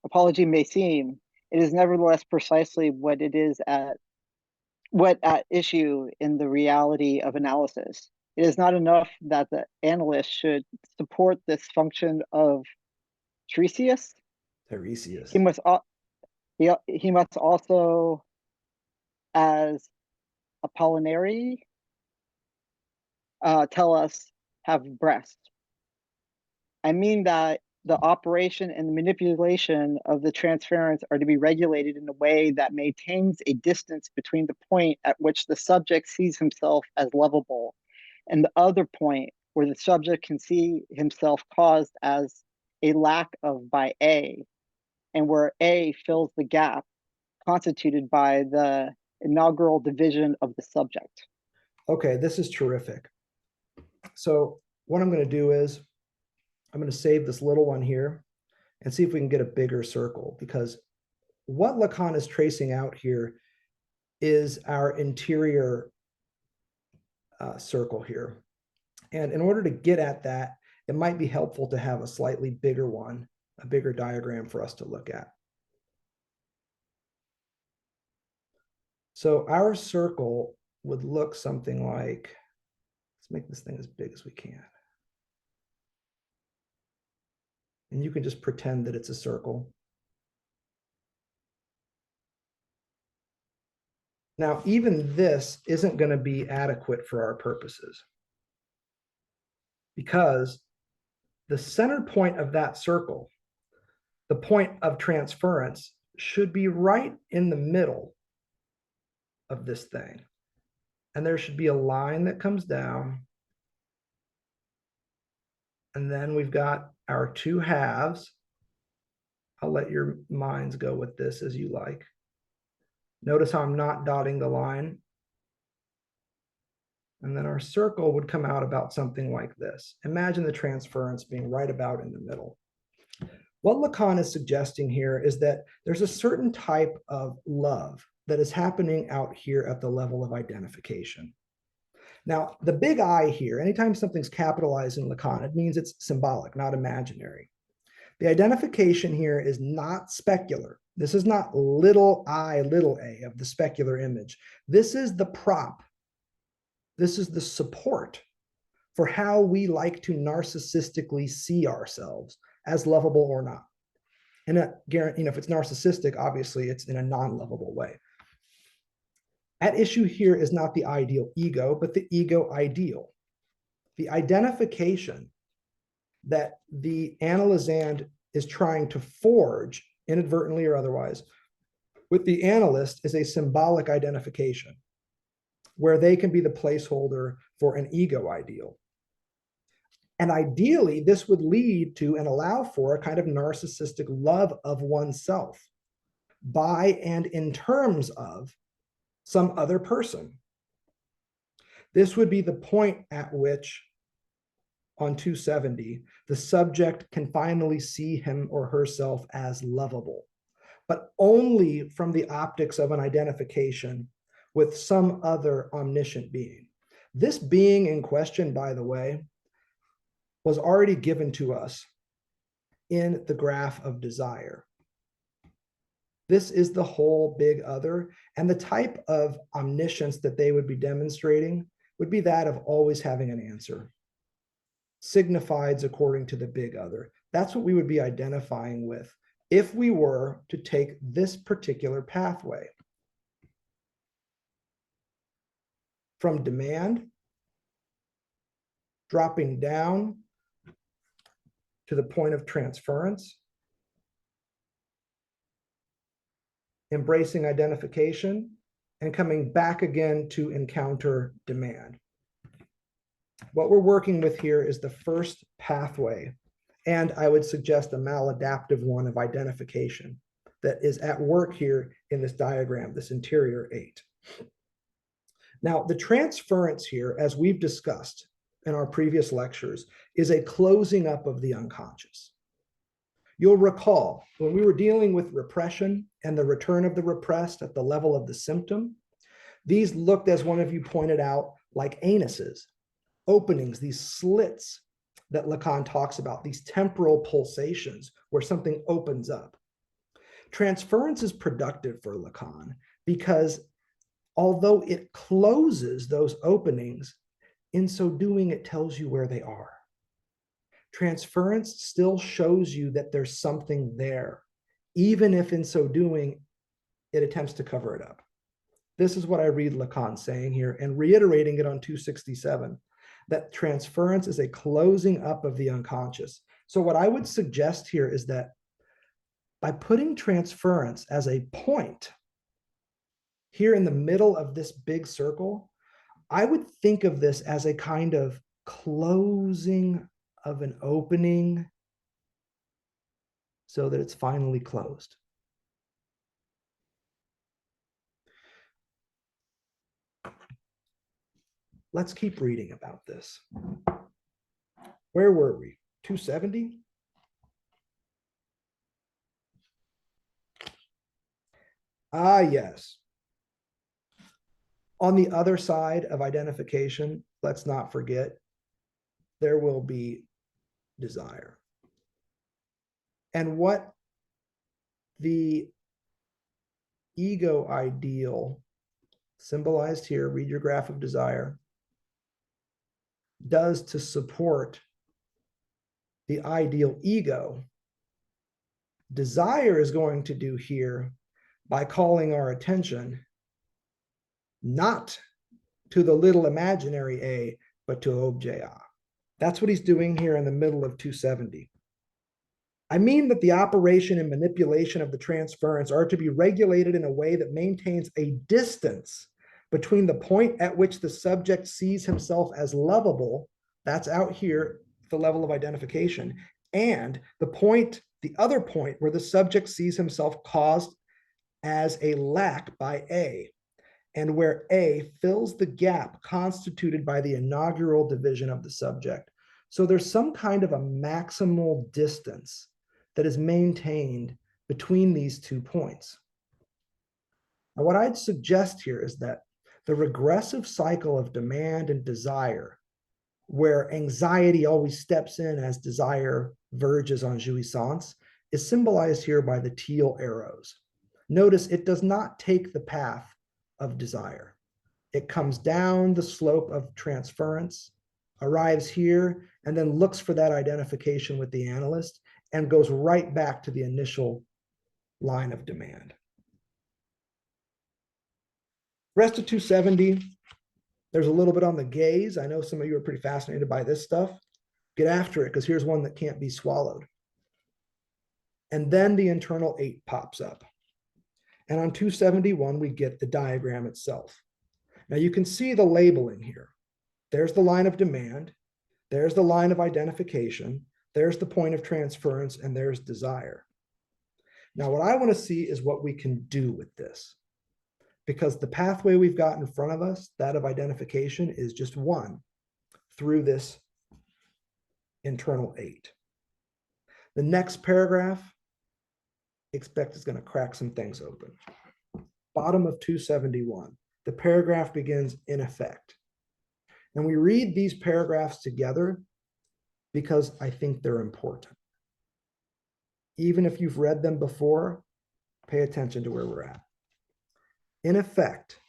apology may seem, it is nevertheless precisely what at issue in the reality of analysis. It is not enough that the analyst should support this function of Tiresias. He must also, as Apollinary, tell us, have breast. I mean that the operation and the manipulation of the transference are to be regulated in a way that maintains a distance between the point at which the subject sees himself as lovable and the other point where the subject can see himself caused as a lack of by A, and where A fills the gap constituted by the inaugural division of the subject. Okay, this is terrific. So what I'm going to do is I'm going to save this little one here and see if we can get a bigger circle, because what Lacan is tracing out here is our interior circle here. And in order to get at that, it might be helpful to have a slightly bigger one, a bigger diagram for us to look at. So our circle would look something like, let's make this thing as big as we can. And you can just pretend that it's a circle. Now, even this isn't going to be adequate for our purposes, because the center point of that circle, the point of transference, should be right in the middle of this thing. And there should be a line that comes down. And then we've got our two halves. I'll let your minds go with this as you like. Notice how I'm not dotting the line. And then our circle would come out about something like this. Imagine the transference being right about in the middle. What Lacan is suggesting here is that there's a certain type of love that is happening out here at the level of identification. Now, the big I here, anytime something's capitalized in Lacan, it means it's symbolic, not imaginary. The identification here is not specular. This is not little I, little a of the specular image. This is the prop. This is the support for how we like to narcissistically see ourselves as lovable or not. And if it's narcissistic, obviously it's in a non-lovable way. At issue here is not the ideal ego, but the ego ideal. The identification that the analysand is trying to forge, inadvertently or otherwise, with the analyst is a symbolic identification, where they can be the placeholder for an ego ideal. And ideally, this would lead to and allow for a kind of narcissistic love of oneself by and in terms of some other person. This would be the point at which, on 270, the subject can finally see him or herself as lovable, but only from the optics of an identification with some other omniscient being. This being in question, by the way, was already given to us in the graph of desire. This is the whole big other. And the type of omniscience that they would be demonstrating would be that of always having an answer, signifieds according to the big other. That's what we would be identifying with if we were to take this particular pathway. From demand, dropping down to the point of transference, embracing identification, and coming back again to encounter demand. What we're working with here is the first pathway, and I would suggest a maladaptive one of identification that is at work here in this diagram, this interior 8. Now, the transference here, as we've discussed in our previous lectures, is a closing up of the unconscious. You'll recall when we were dealing with repression and the return of the repressed at the level of the symptom, these looked, as one of you pointed out, like anuses, openings, these slits that Lacan talks about, these temporal pulsations where something opens up. Transference is productive for Lacan because although it closes those openings, in so doing, it tells you where they are. Transference still shows you that there's something there, even if in so doing, it attempts to cover it up. This is what I read Lacan saying here and reiterating it on 267, that transference is a closing up of the unconscious. So what I would suggest here is that by putting transference as a point here in the middle of this big circle, I would think of this as a kind of closing of an opening so that it's finally closed. Let's keep reading about this. Where were we? 270? Ah, yes. On the other side of identification, let's not forget, there will be desire. And what the ego ideal, symbolized here, read your graph of desire, does to support the ideal ego, desire is going to do here by calling our attention not to the little imaginary A, but to objet A. That's what he's doing here in the middle of 270. I mean that the operation and manipulation of the transference are to be regulated in a way that maintains a distance between the point at which the subject sees himself as lovable, that's out here, the level of identification, and the other point where the subject sees himself caused as a lack by A, and where A fills the gap constituted by the inaugural division of the subject. So there's some kind of a maximal distance that is maintained between these 2 points. Now, what I'd suggest here is that the regressive cycle of demand and desire, where anxiety always steps in as desire verges on jouissance, is symbolized here by the teal arrows. Notice it does not take the path of desire. It comes down the slope of transference, arrives here, and then looks for that identification with the analyst and goes right back to the initial line of demand. Rest of 270, there's a little bit on the gaze. I know some of you are pretty fascinated by this stuff. Get after it, because here's one that can't be swallowed. And then the internal 8 pops up. And on 271, we get the diagram itself. Now you can see the labeling here. There's the line of demand. There's the line of identification. There's the point of transference, and there's desire. Now, what I want to see is what we can do with this, because the pathway we've got in front of us, that of identification, is just one through this internal 8. The next paragraph, expect is going to crack some things open. Bottom of 271, the paragraph begins in effect. And we read these paragraphs together because I think they're important. Even if you've read them before, Pay attention to where we're at. In effect,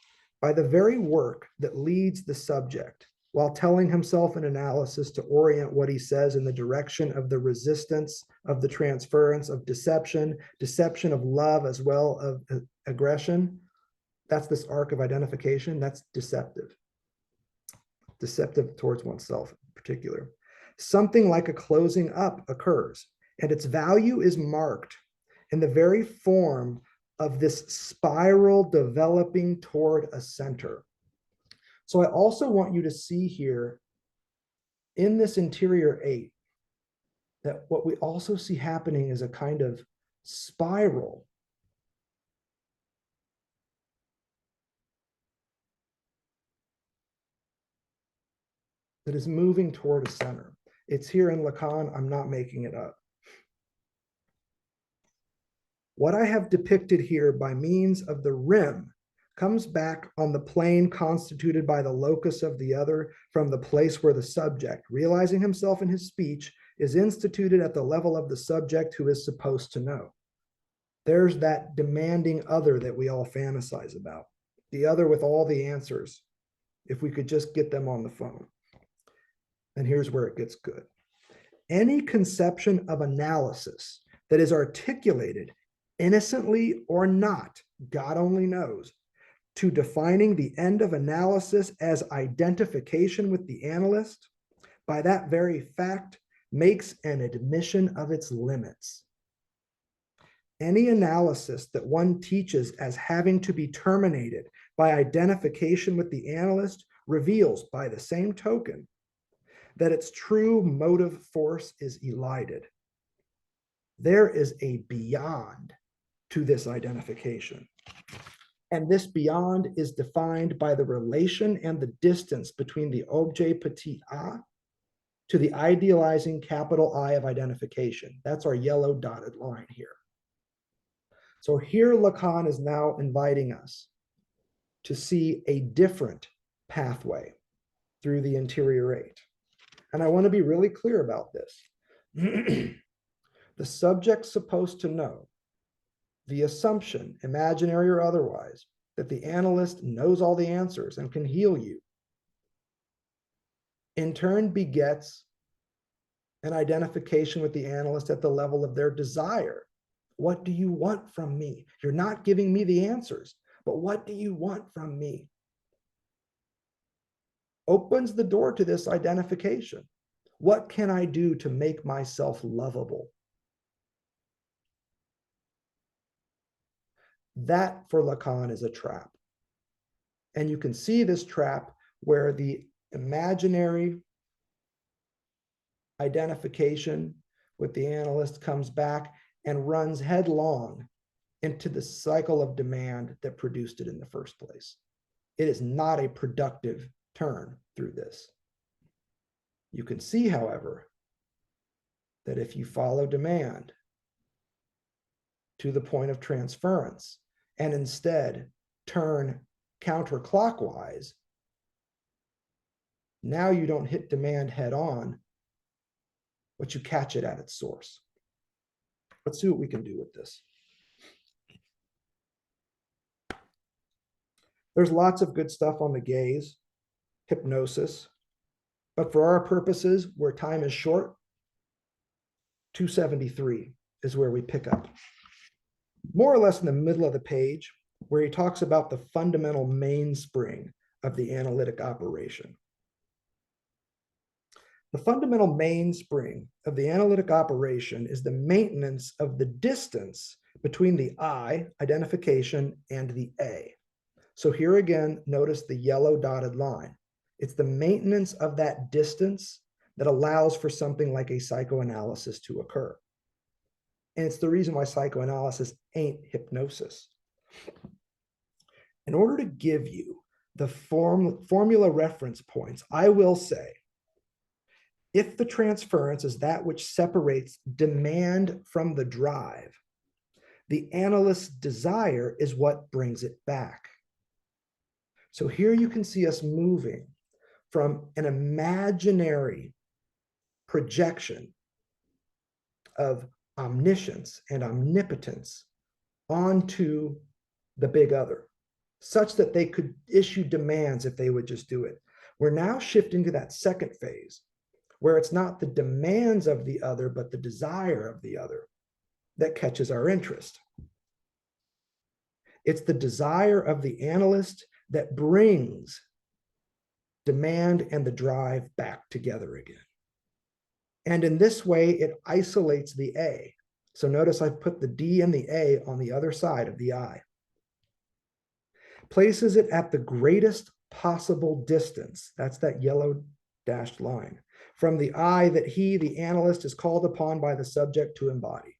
by the very work that leads the subject, while telling himself an analysis to orient what he says in the direction of the resistance, of the transference, of deception, deception of love as well of aggression, that's this arc of identification, that's deceptive. Deceptive towards oneself in particular. Something like a closing up occurs, and its value is marked in the very form of this spiral developing toward a center. So I also want you to see here in this interior 8 that what we also see happening is a kind of spiral that is moving toward a center. It's here in Lacan. I'm not making it up. What I have depicted here by means of the rim comes back on the plane constituted by the locus of the other from the place where the subject, realizing himself in his speech, is instituted at the level of the subject who is supposed to know. There's that demanding other that we all fantasize about, the other with all the answers, if we could just get them on the phone. And here's where it gets good. Any conception of analysis that is articulated innocently or not, God only knows, to defining the end of analysis as identification with the analyst, by that very fact, makes an admission of its limits. Any analysis that one teaches as having to be terminated by identification with the analyst reveals, by the same token, that its true motive force is elided. There is a beyond to this identification. And this beyond is defined by the relation and the distance between the objet petit a to the idealizing capital I of identification. That's our yellow dotted line here. So here Lacan is now inviting us to see a different pathway through the interior 8. And I want to be really clear about this. The subject's supposed to know the assumption, imaginary or otherwise, that the analyst knows all the answers and can heal you, in turn begets an identification with the analyst at the level of their desire. What do you want from me? You're not giving me the answers, but what do you want from me? Opens the door to this identification. What can I do to make myself lovable? That for Lacan is a trap. And you can see this trap where the imaginary identification with the analyst comes back and runs headlong into the cycle of demand that produced it in the first place. It is not a productive turn through this. You can see, however, that if you follow demand to the point of transference and instead turn counterclockwise, now you don't hit demand head on, but you catch it at its source. Let's see what we can do with this. There's lots of good stuff on the gaze, hypnosis, but for our purposes, where time is short, 273 is where we pick up. More or less in the middle of the page, where he talks about the fundamental mainspring of the analytic operation. The fundamental mainspring of the analytic operation is the maintenance of the distance between the I, identification, and the A. So here again, notice the yellow dotted line. It's the maintenance of that distance that allows for something like a psychoanalysis to occur. And it's the reason why psychoanalysis ain't hypnosis. In order to give you the formula reference points, I will say, if the transference is that which separates demand from the drive, the analyst's desire is what brings it back. So here you can see us moving from an imaginary projection of omniscience and omnipotence onto the big other, such that they could issue demands if they would just do it. We're now shifting to that second phase, where it's not the demands of the other, but the desire of the other that catches our interest. It's the desire of the analyst that brings demand and the drive back together again. And in this way, it isolates the A. So notice I've put the D and the A on the other side of the I. Places it at the greatest possible distance. That's that yellow dashed line. From the I that he, the analyst, is called upon by the subject to embody.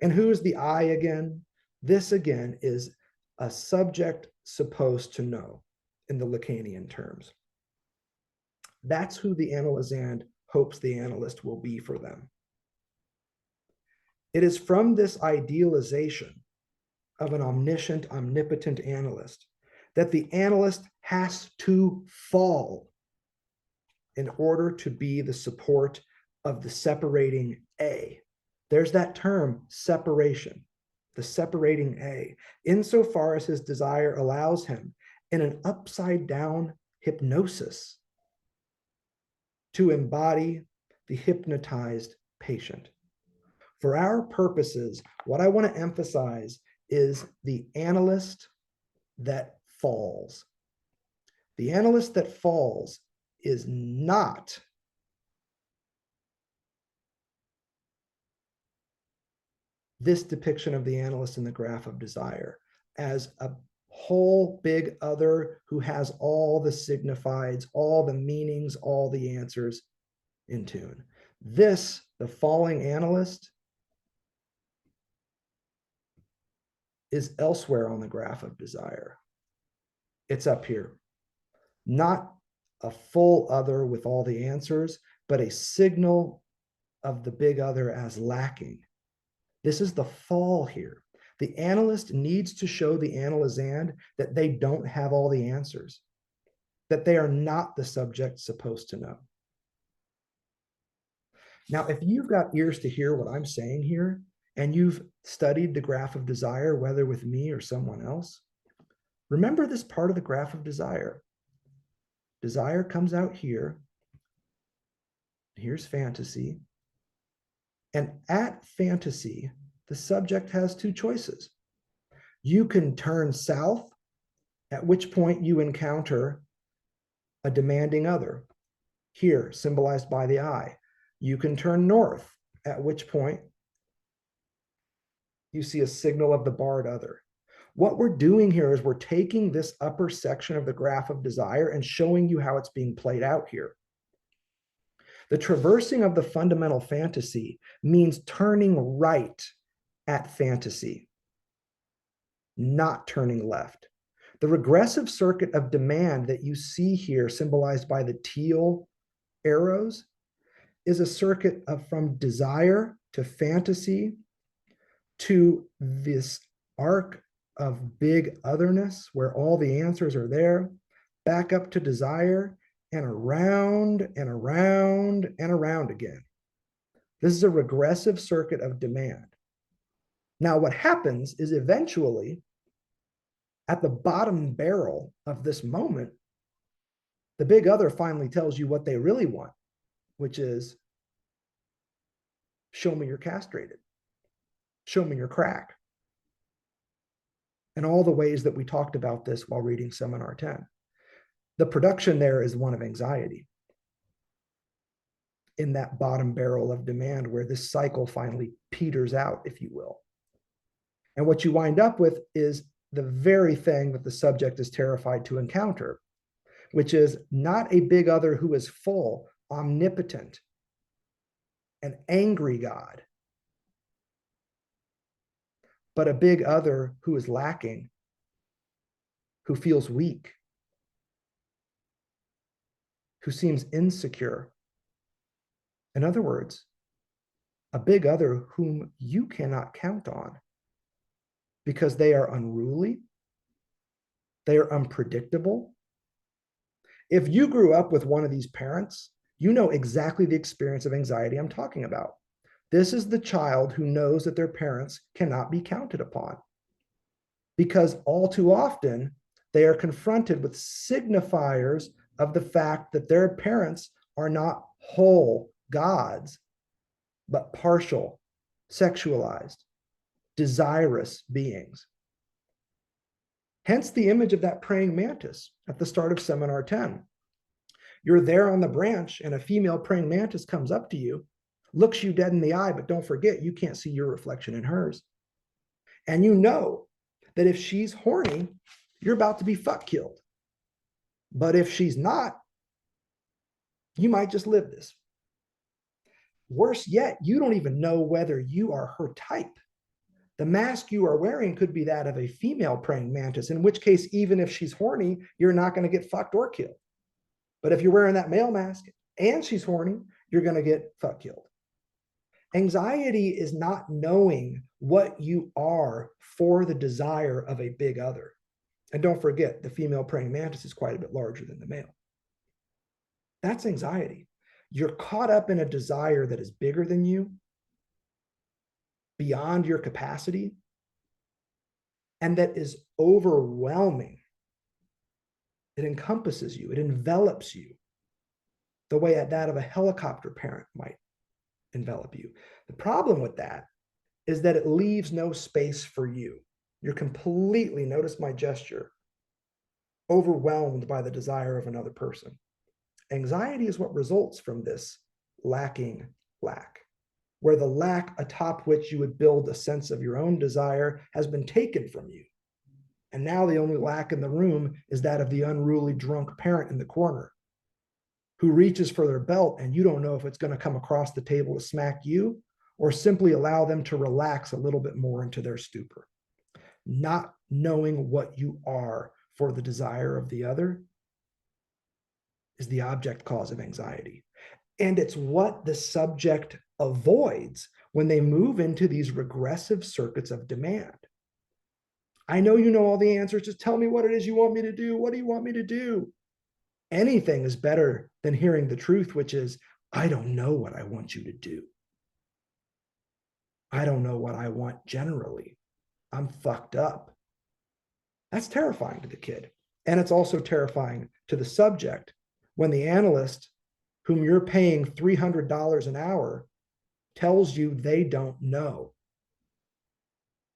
And who is the I again? This again is a subject supposed to know in the Lacanian terms. That's who the analysand hopes the analyst will be for them. It is from this idealization of an omniscient, omnipotent analyst that the analyst has to fall in order to be the support of the separating A. There's that term, separation, the separating A, insofar as his desire allows him in an upside down hypnosis to embody the hypnotized patient. For our purposes, what I want to emphasize is the analyst that falls. The analyst that falls is not this depiction of the analyst in the graph of desire as a whole big other who has all the signifieds, all the meanings, all the answers in tune. This, the falling analyst, is elsewhere on the graph of desire. It's up here. Not a full other with all the answers, but a signal of the big other as lacking. This is the fall here. The analyst needs to show the analysand that they don't have all the answers, that they are not the subject supposed to know. Now, if you've got ears to hear what I'm saying here, and you've studied the graph of desire, whether with me or someone else, remember this part of the graph of desire. Desire comes out here. Here's fantasy. And at fantasy, the subject has two choices. You can turn south, at which point you encounter a demanding other, here symbolized by the I. You can turn north, at which point you see a signal of the barred other. What we're doing here is we're taking this upper section of the graph of desire and showing you how it's being played out here. The traversing of the fundamental fantasy means turning right at fantasy, not turning left. The regressive circuit of demand that you see here, symbolized by the teal arrows, is a circuit from desire to fantasy to this arc of big otherness where all the answers are there, back up to desire, and around and around and around again. This is a regressive circuit of demand. Now, what happens is eventually, at the bottom barrel of this moment, the big other finally tells you what they really want, which is, show me you're castrated. Show me your crack. And all the ways that we talked about this while reading Seminar 10. The production there is one of anxiety in that bottom barrel of demand where this cycle finally peters out, if you will. And what you wind up with is the very thing that the subject is terrified to encounter, which is not a big other who is full, omnipotent, an angry God, but a big other who is lacking, who feels weak, who seems insecure. In other words, a big other whom you cannot count on because they are unruly, they are unpredictable. If you grew up with one of these parents, you know exactly the experience of anxiety I'm talking about. This is the child who knows that their parents cannot be counted upon. because all too often they are confronted with signifiers of the fact that their parents are not whole gods, but partial, sexualized, desirous beings. Hence the image of that praying mantis at the start of seminar 10. You're there on the branch and a female praying mantis comes up to you, looks you dead in the eye, but don't forget, you can't see your reflection in hers. And you know that if she's horny, you're about to be fuck killed. But if she's not, you might just live this. Worse yet, you don't even know whether you are her type. The mask you are wearing could be that of a female praying mantis, in which case, even if she's horny, you're not going to get fucked or killed. But if you're wearing that male mask and she's horny, you're going to get fuck killed. Anxiety is not knowing what you are for the desire of a big other. And don't forget, the female praying mantis is quite a bit larger than the male. That's anxiety. You're caught up in a desire that is bigger than you, beyond your capacity, and that is overwhelming. It encompasses you, it envelops you, the way that of a helicopter parent might envelop you. The problem with that is that it leaves no space for you. You're completely, notice my gesture, overwhelmed by the desire of another person. Anxiety is what results from this lacking lack, where the lack atop which you would build a sense of your own desire has been taken from you. And now the only lack in the room is that of the unruly drunk parent in the corner who reaches for their belt and you don't know if it's going to come across the table to smack you or simply allow them to relax a little bit more into their stupor. Not knowing what you are for the desire of the other is the object cause of anxiety. And it's what the subject avoids when they move into these regressive circuits of demand. I know you know all the answers. Just tell me what it is you want me to do. What do you want me to do? Anything is better than hearing the truth, which is, I don't know what I want you to do. I don't know what I want generally. I'm fucked up. That's terrifying to the kid. And it's also terrifying to the subject when the analyst, whom you're paying $300 an hour, tells you they don't know.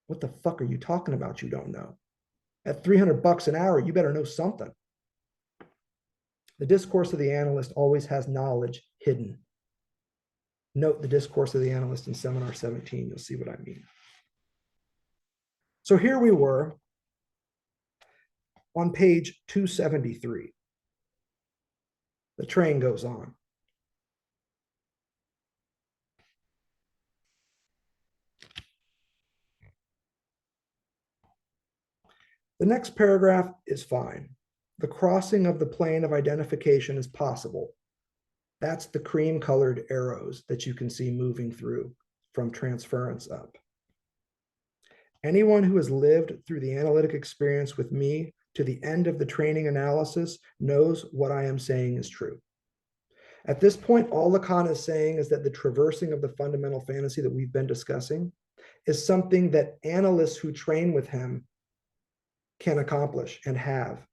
What the fuck are you talking about? You don't know. At $300 an hour, you better know something. The discourse of the analyst always has knowledge hidden. Note the discourse of the analyst in seminar 17. You'll see what I mean. So here we were on page 273. The train goes on. The next paragraph is fine. The crossing of the plane of identification is possible. That's the cream-colored arrows that you can see moving through from transference up. Anyone who has lived through the analytic experience with me to the end of the training analysis knows what I am saying is true. At this point, all Lacan is saying is that the traversing of the fundamental fantasy that we've been discussing is something that analysts who train with him can accomplish and have.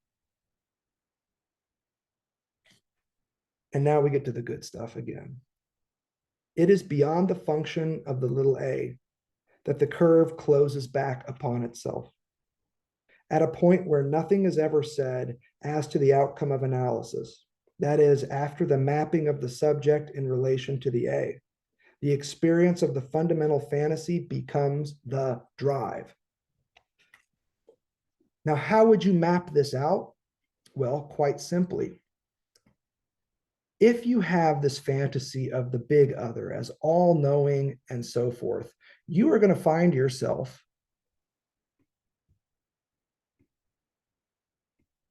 And now we get to the good stuff again. It is beyond the function of the little a that the curve closes back upon itself. At a point where nothing is ever said as to the outcome of analysis, that is, after the mapping of the subject in relation to the A, the experience of the fundamental fantasy becomes the drive. Now, how would you map this out? Well, quite simply. If you have this fantasy of the big other as all-knowing and so forth, you are going to find yourself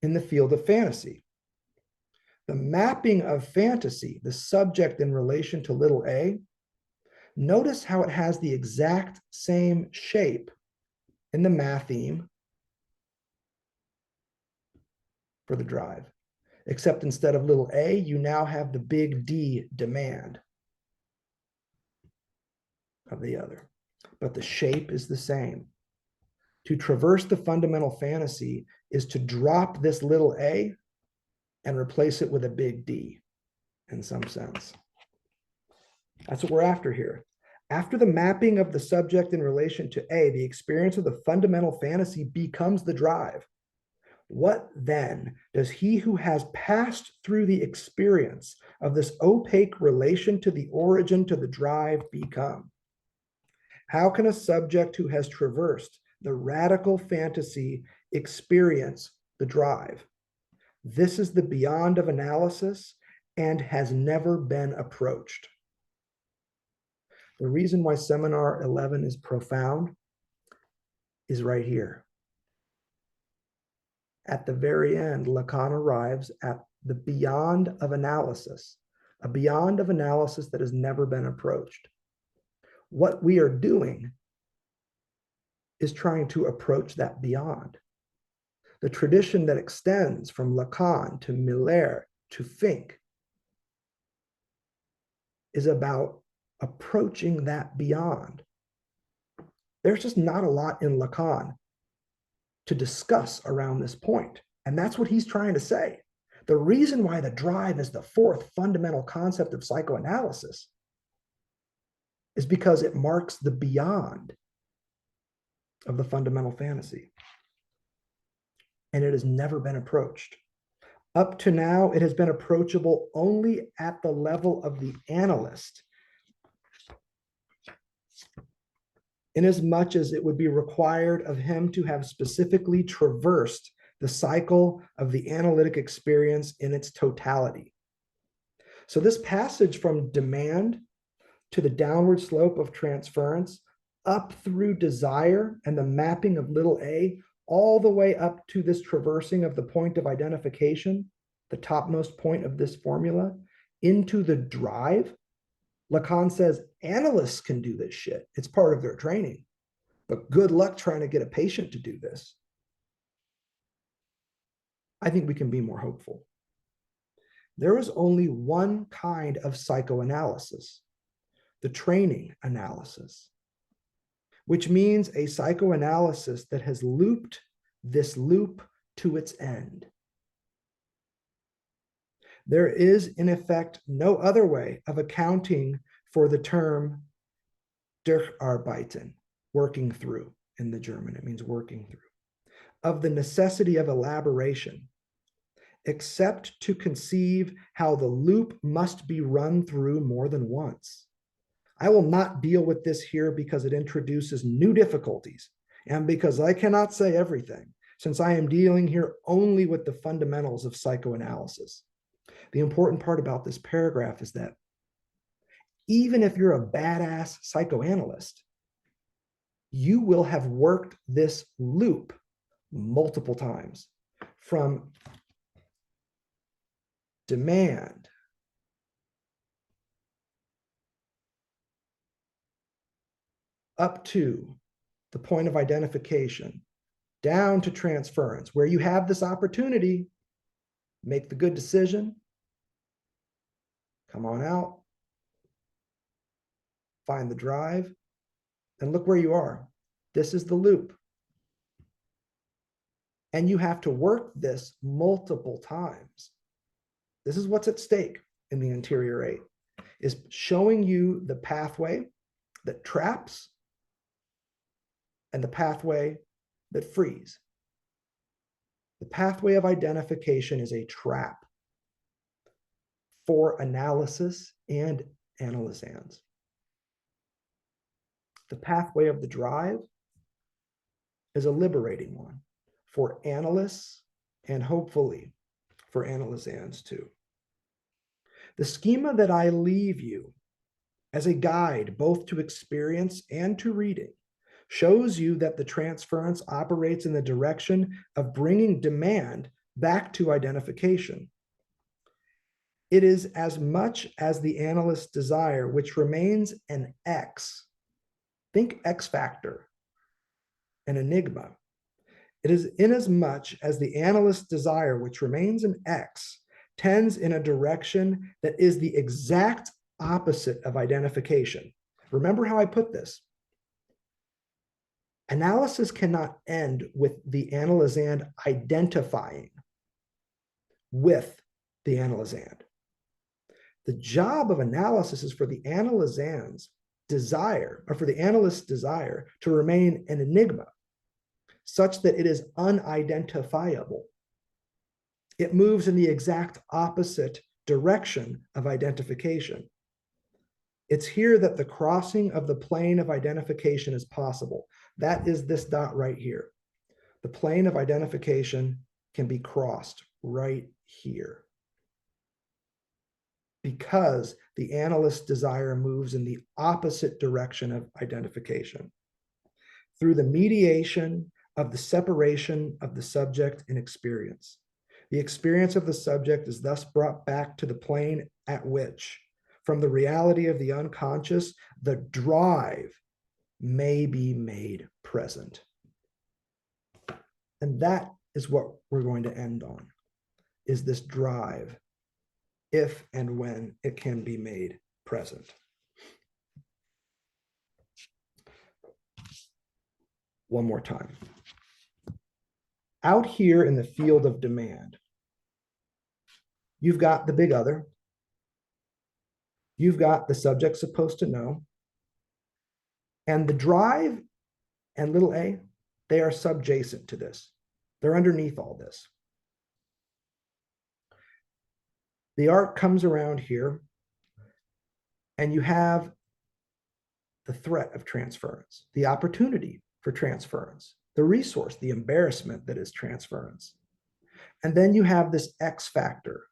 in the field of fantasy. The mapping of fantasy, the subject in relation to little a, notice how it has the exact same shape in the matheme for the drive. Except instead of little a, you now have the big D demand of the other. But the shape is the same. To traverse the fundamental fantasy is to drop this little a and replace it with a big D in some sense. That's what we're after here. After the mapping of the subject in relation to A, the experience of the fundamental fantasy becomes the drive. What then does he who has passed through the experience of this opaque relation to the origin to the drive become? How can a subject who has traversed the radical fantasy experience the drive? This is the beyond of analysis and has never been approached. The reason why seminar 11 is profound is right here. At the very end, Lacan arrives at the beyond of analysis, a beyond of analysis that has never been approached. What we are doing is trying to approach that beyond. The tradition that extends from Lacan to Miller to Fink is about approaching that beyond. There's just not a lot in Lacan to discuss around this point. And that's what he's trying to say. The reason why the drive is the fourth fundamental concept of psychoanalysis is because it marks the beyond of the fundamental fantasy. And it has never been approached. Up to now, it has been approachable only at the level of the analyst, inasmuch as it would be required of him to have specifically traversed the cycle of the analytic experience in its totality. So this passage from demand to the downward slope of transference, up through desire and the mapping of little a, all the way up to this traversing of the point of identification, the topmost point of this formula, into the drive. Lacan says analysts can do this shit. It's part of their training. But good luck trying to get a patient to do this. I think we can be more hopeful. There is only one kind of psychoanalysis, the training analysis, which means a psychoanalysis that has looped this loop to its end. There is, in effect, no other way of accounting for the term durcharbeiten, working through in the German. It means working through, of the necessity of elaboration, except to conceive how the loop must be run through more than once. I will not deal with this here because it introduces new difficulties and because I cannot say everything, since I am dealing here only with the fundamentals of psychoanalysis. The important part about this paragraph is that even if you're a badass psychoanalyst, you will have worked this loop multiple times from demand up to the point of identification, down to transference, where you have this opportunity, make the good decision, come on out, find the drive, and look where you are. This is the loop. And you have to work this multiple times. This is what's at stake in the interior 8, is showing you the pathway that traps and the pathway that frees. The pathway of identification is a trap for analysis and analysans. The pathway of the drive is a liberating one for analysts and hopefully for analysans too. The schema that I leave you as a guide both to experience and to reading shows you that the transference operates in the direction of bringing demand back to identification. It is as much as the analyst's desire, which remains an X. Think X factor, an enigma. It is inasmuch as the analyst's desire, which remains an X, tends in a direction that is the exact opposite of identification. Remember how I put this. Analysis cannot end with the analysand identifying with the analysand. The job of analysis is for the analysand's desire, or for the analyst's desire, to remain an enigma, such that it is unidentifiable. It moves in the exact opposite direction of identification. It's here that the crossing of the plane of identification is possible. That is this dot right here. The plane of identification can be crossed right here, because the analyst's desire moves in the opposite direction of identification. Through the mediation of the separation of the subject and experience, the experience of the subject is thus brought back to the plane at which, from the reality of the unconscious, the drive may be made present. And that is what we're going to end on, is this drive, if and when it can be made present. One more time. Out here in the field of demand, you've got the big other. You've got the subject supposed to know. And the drive and little a, they are subjacent to this. They're underneath all this. The art comes around here, and you have the threat of transference, the opportunity for transference, the resource, the embarrassment that is transference. And then you have this X factor,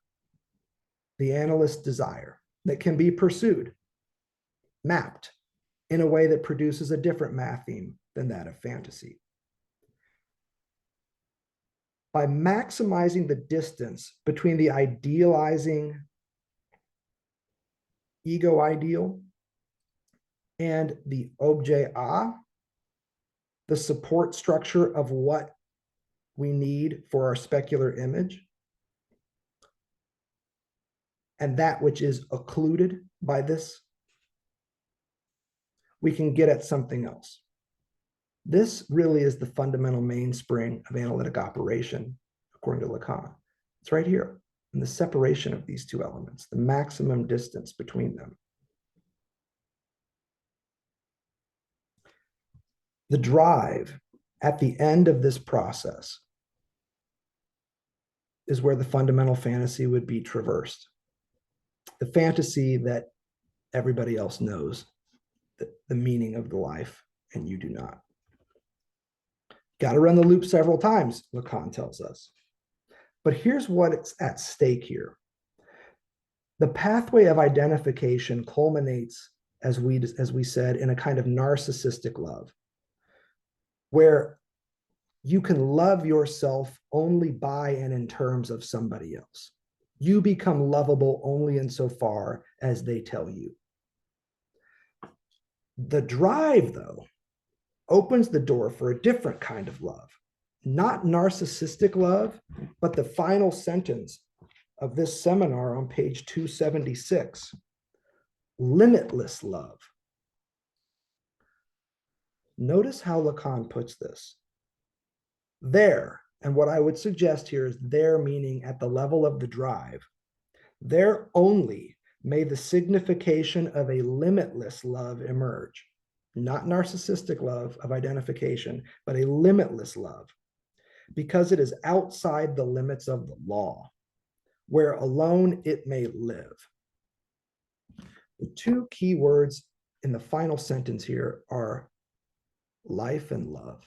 the analyst's desire, that can be pursued, mapped in a way that produces a different math theme than that of fantasy. By maximizing the distance between the idealizing ego ideal and the objet A, the support structure of what we need for our specular image, and that which is occluded by this, we can get at something else. This really is the fundamental mainspring of analytic operation, according to Lacan. It's right here in the separation of these two elements, the maximum distance between them. The drive at the end of this process is where the fundamental fantasy would be traversed. The fantasy that everybody else knows the meaning of the life, and you do not. Got to run the loop several times, Lacan tells us. But here's what's at stake here. The pathway of identification culminates, as we said, in a kind of narcissistic love, where you can love yourself only by and in terms of somebody else. You become lovable only insofar as they tell you. The drive, though, opens the door for a different kind of love, not narcissistic love, but the final sentence of this seminar on page 276, limitless love. Notice how Lacan puts this. There, and what I would suggest here is there meaning at the level of the drive, there only may the signification of a limitless love emerge. Not narcissistic love of identification, but a limitless love, because it is outside the limits of the law, where alone it may live. The two key words in the final sentence here are life and love.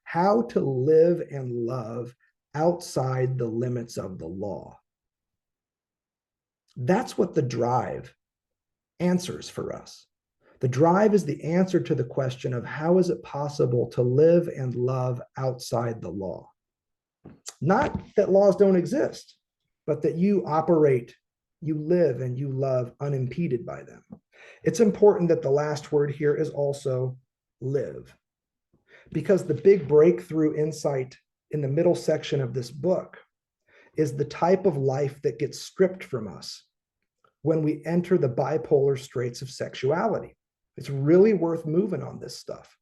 How to live and love outside the limits of the law. That's what the drive answers for us. The drive is the answer to the question of how is it possible to live and love outside the law? Not that laws don't exist, but that you operate, you live, and you love unimpeded by them. It's important that the last word here is also live, because the big breakthrough insight in the middle section of this book is the type of life that gets stripped from us when we enter the bipolar straits of sexuality. It's really worth moving on this stuff.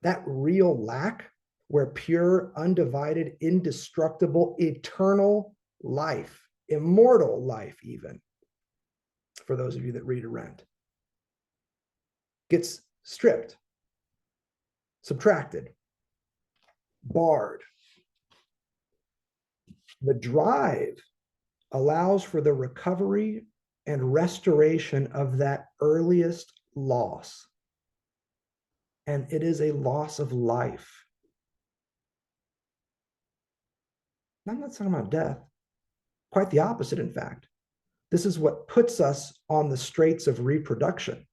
That real lack, where pure, undivided, indestructible, eternal life, immortal life even, for those of you that read Arendt, gets stripped, subtracted, barred. The drive allows for the recovery and restoration of that earliest loss. And it is a loss of life. I'm not talking about death. Quite the opposite, in fact. This is what puts us on the straits of reproduction.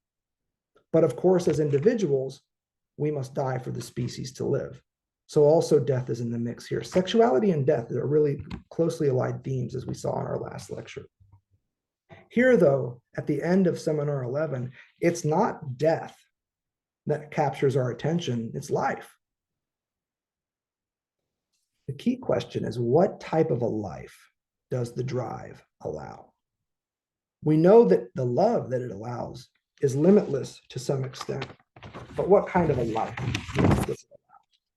But of course, as individuals, we must die for the species to live. So also death is in the mix here. Sexuality and death are really closely allied themes, as we saw in our last lecture. Here, though, at the end of seminar 11, it's not death that captures our attention, it's life. The key question is, what type of a life does the drive allow? We know that the love that it allows is limitless to some extent, but what kind of a life does this allow?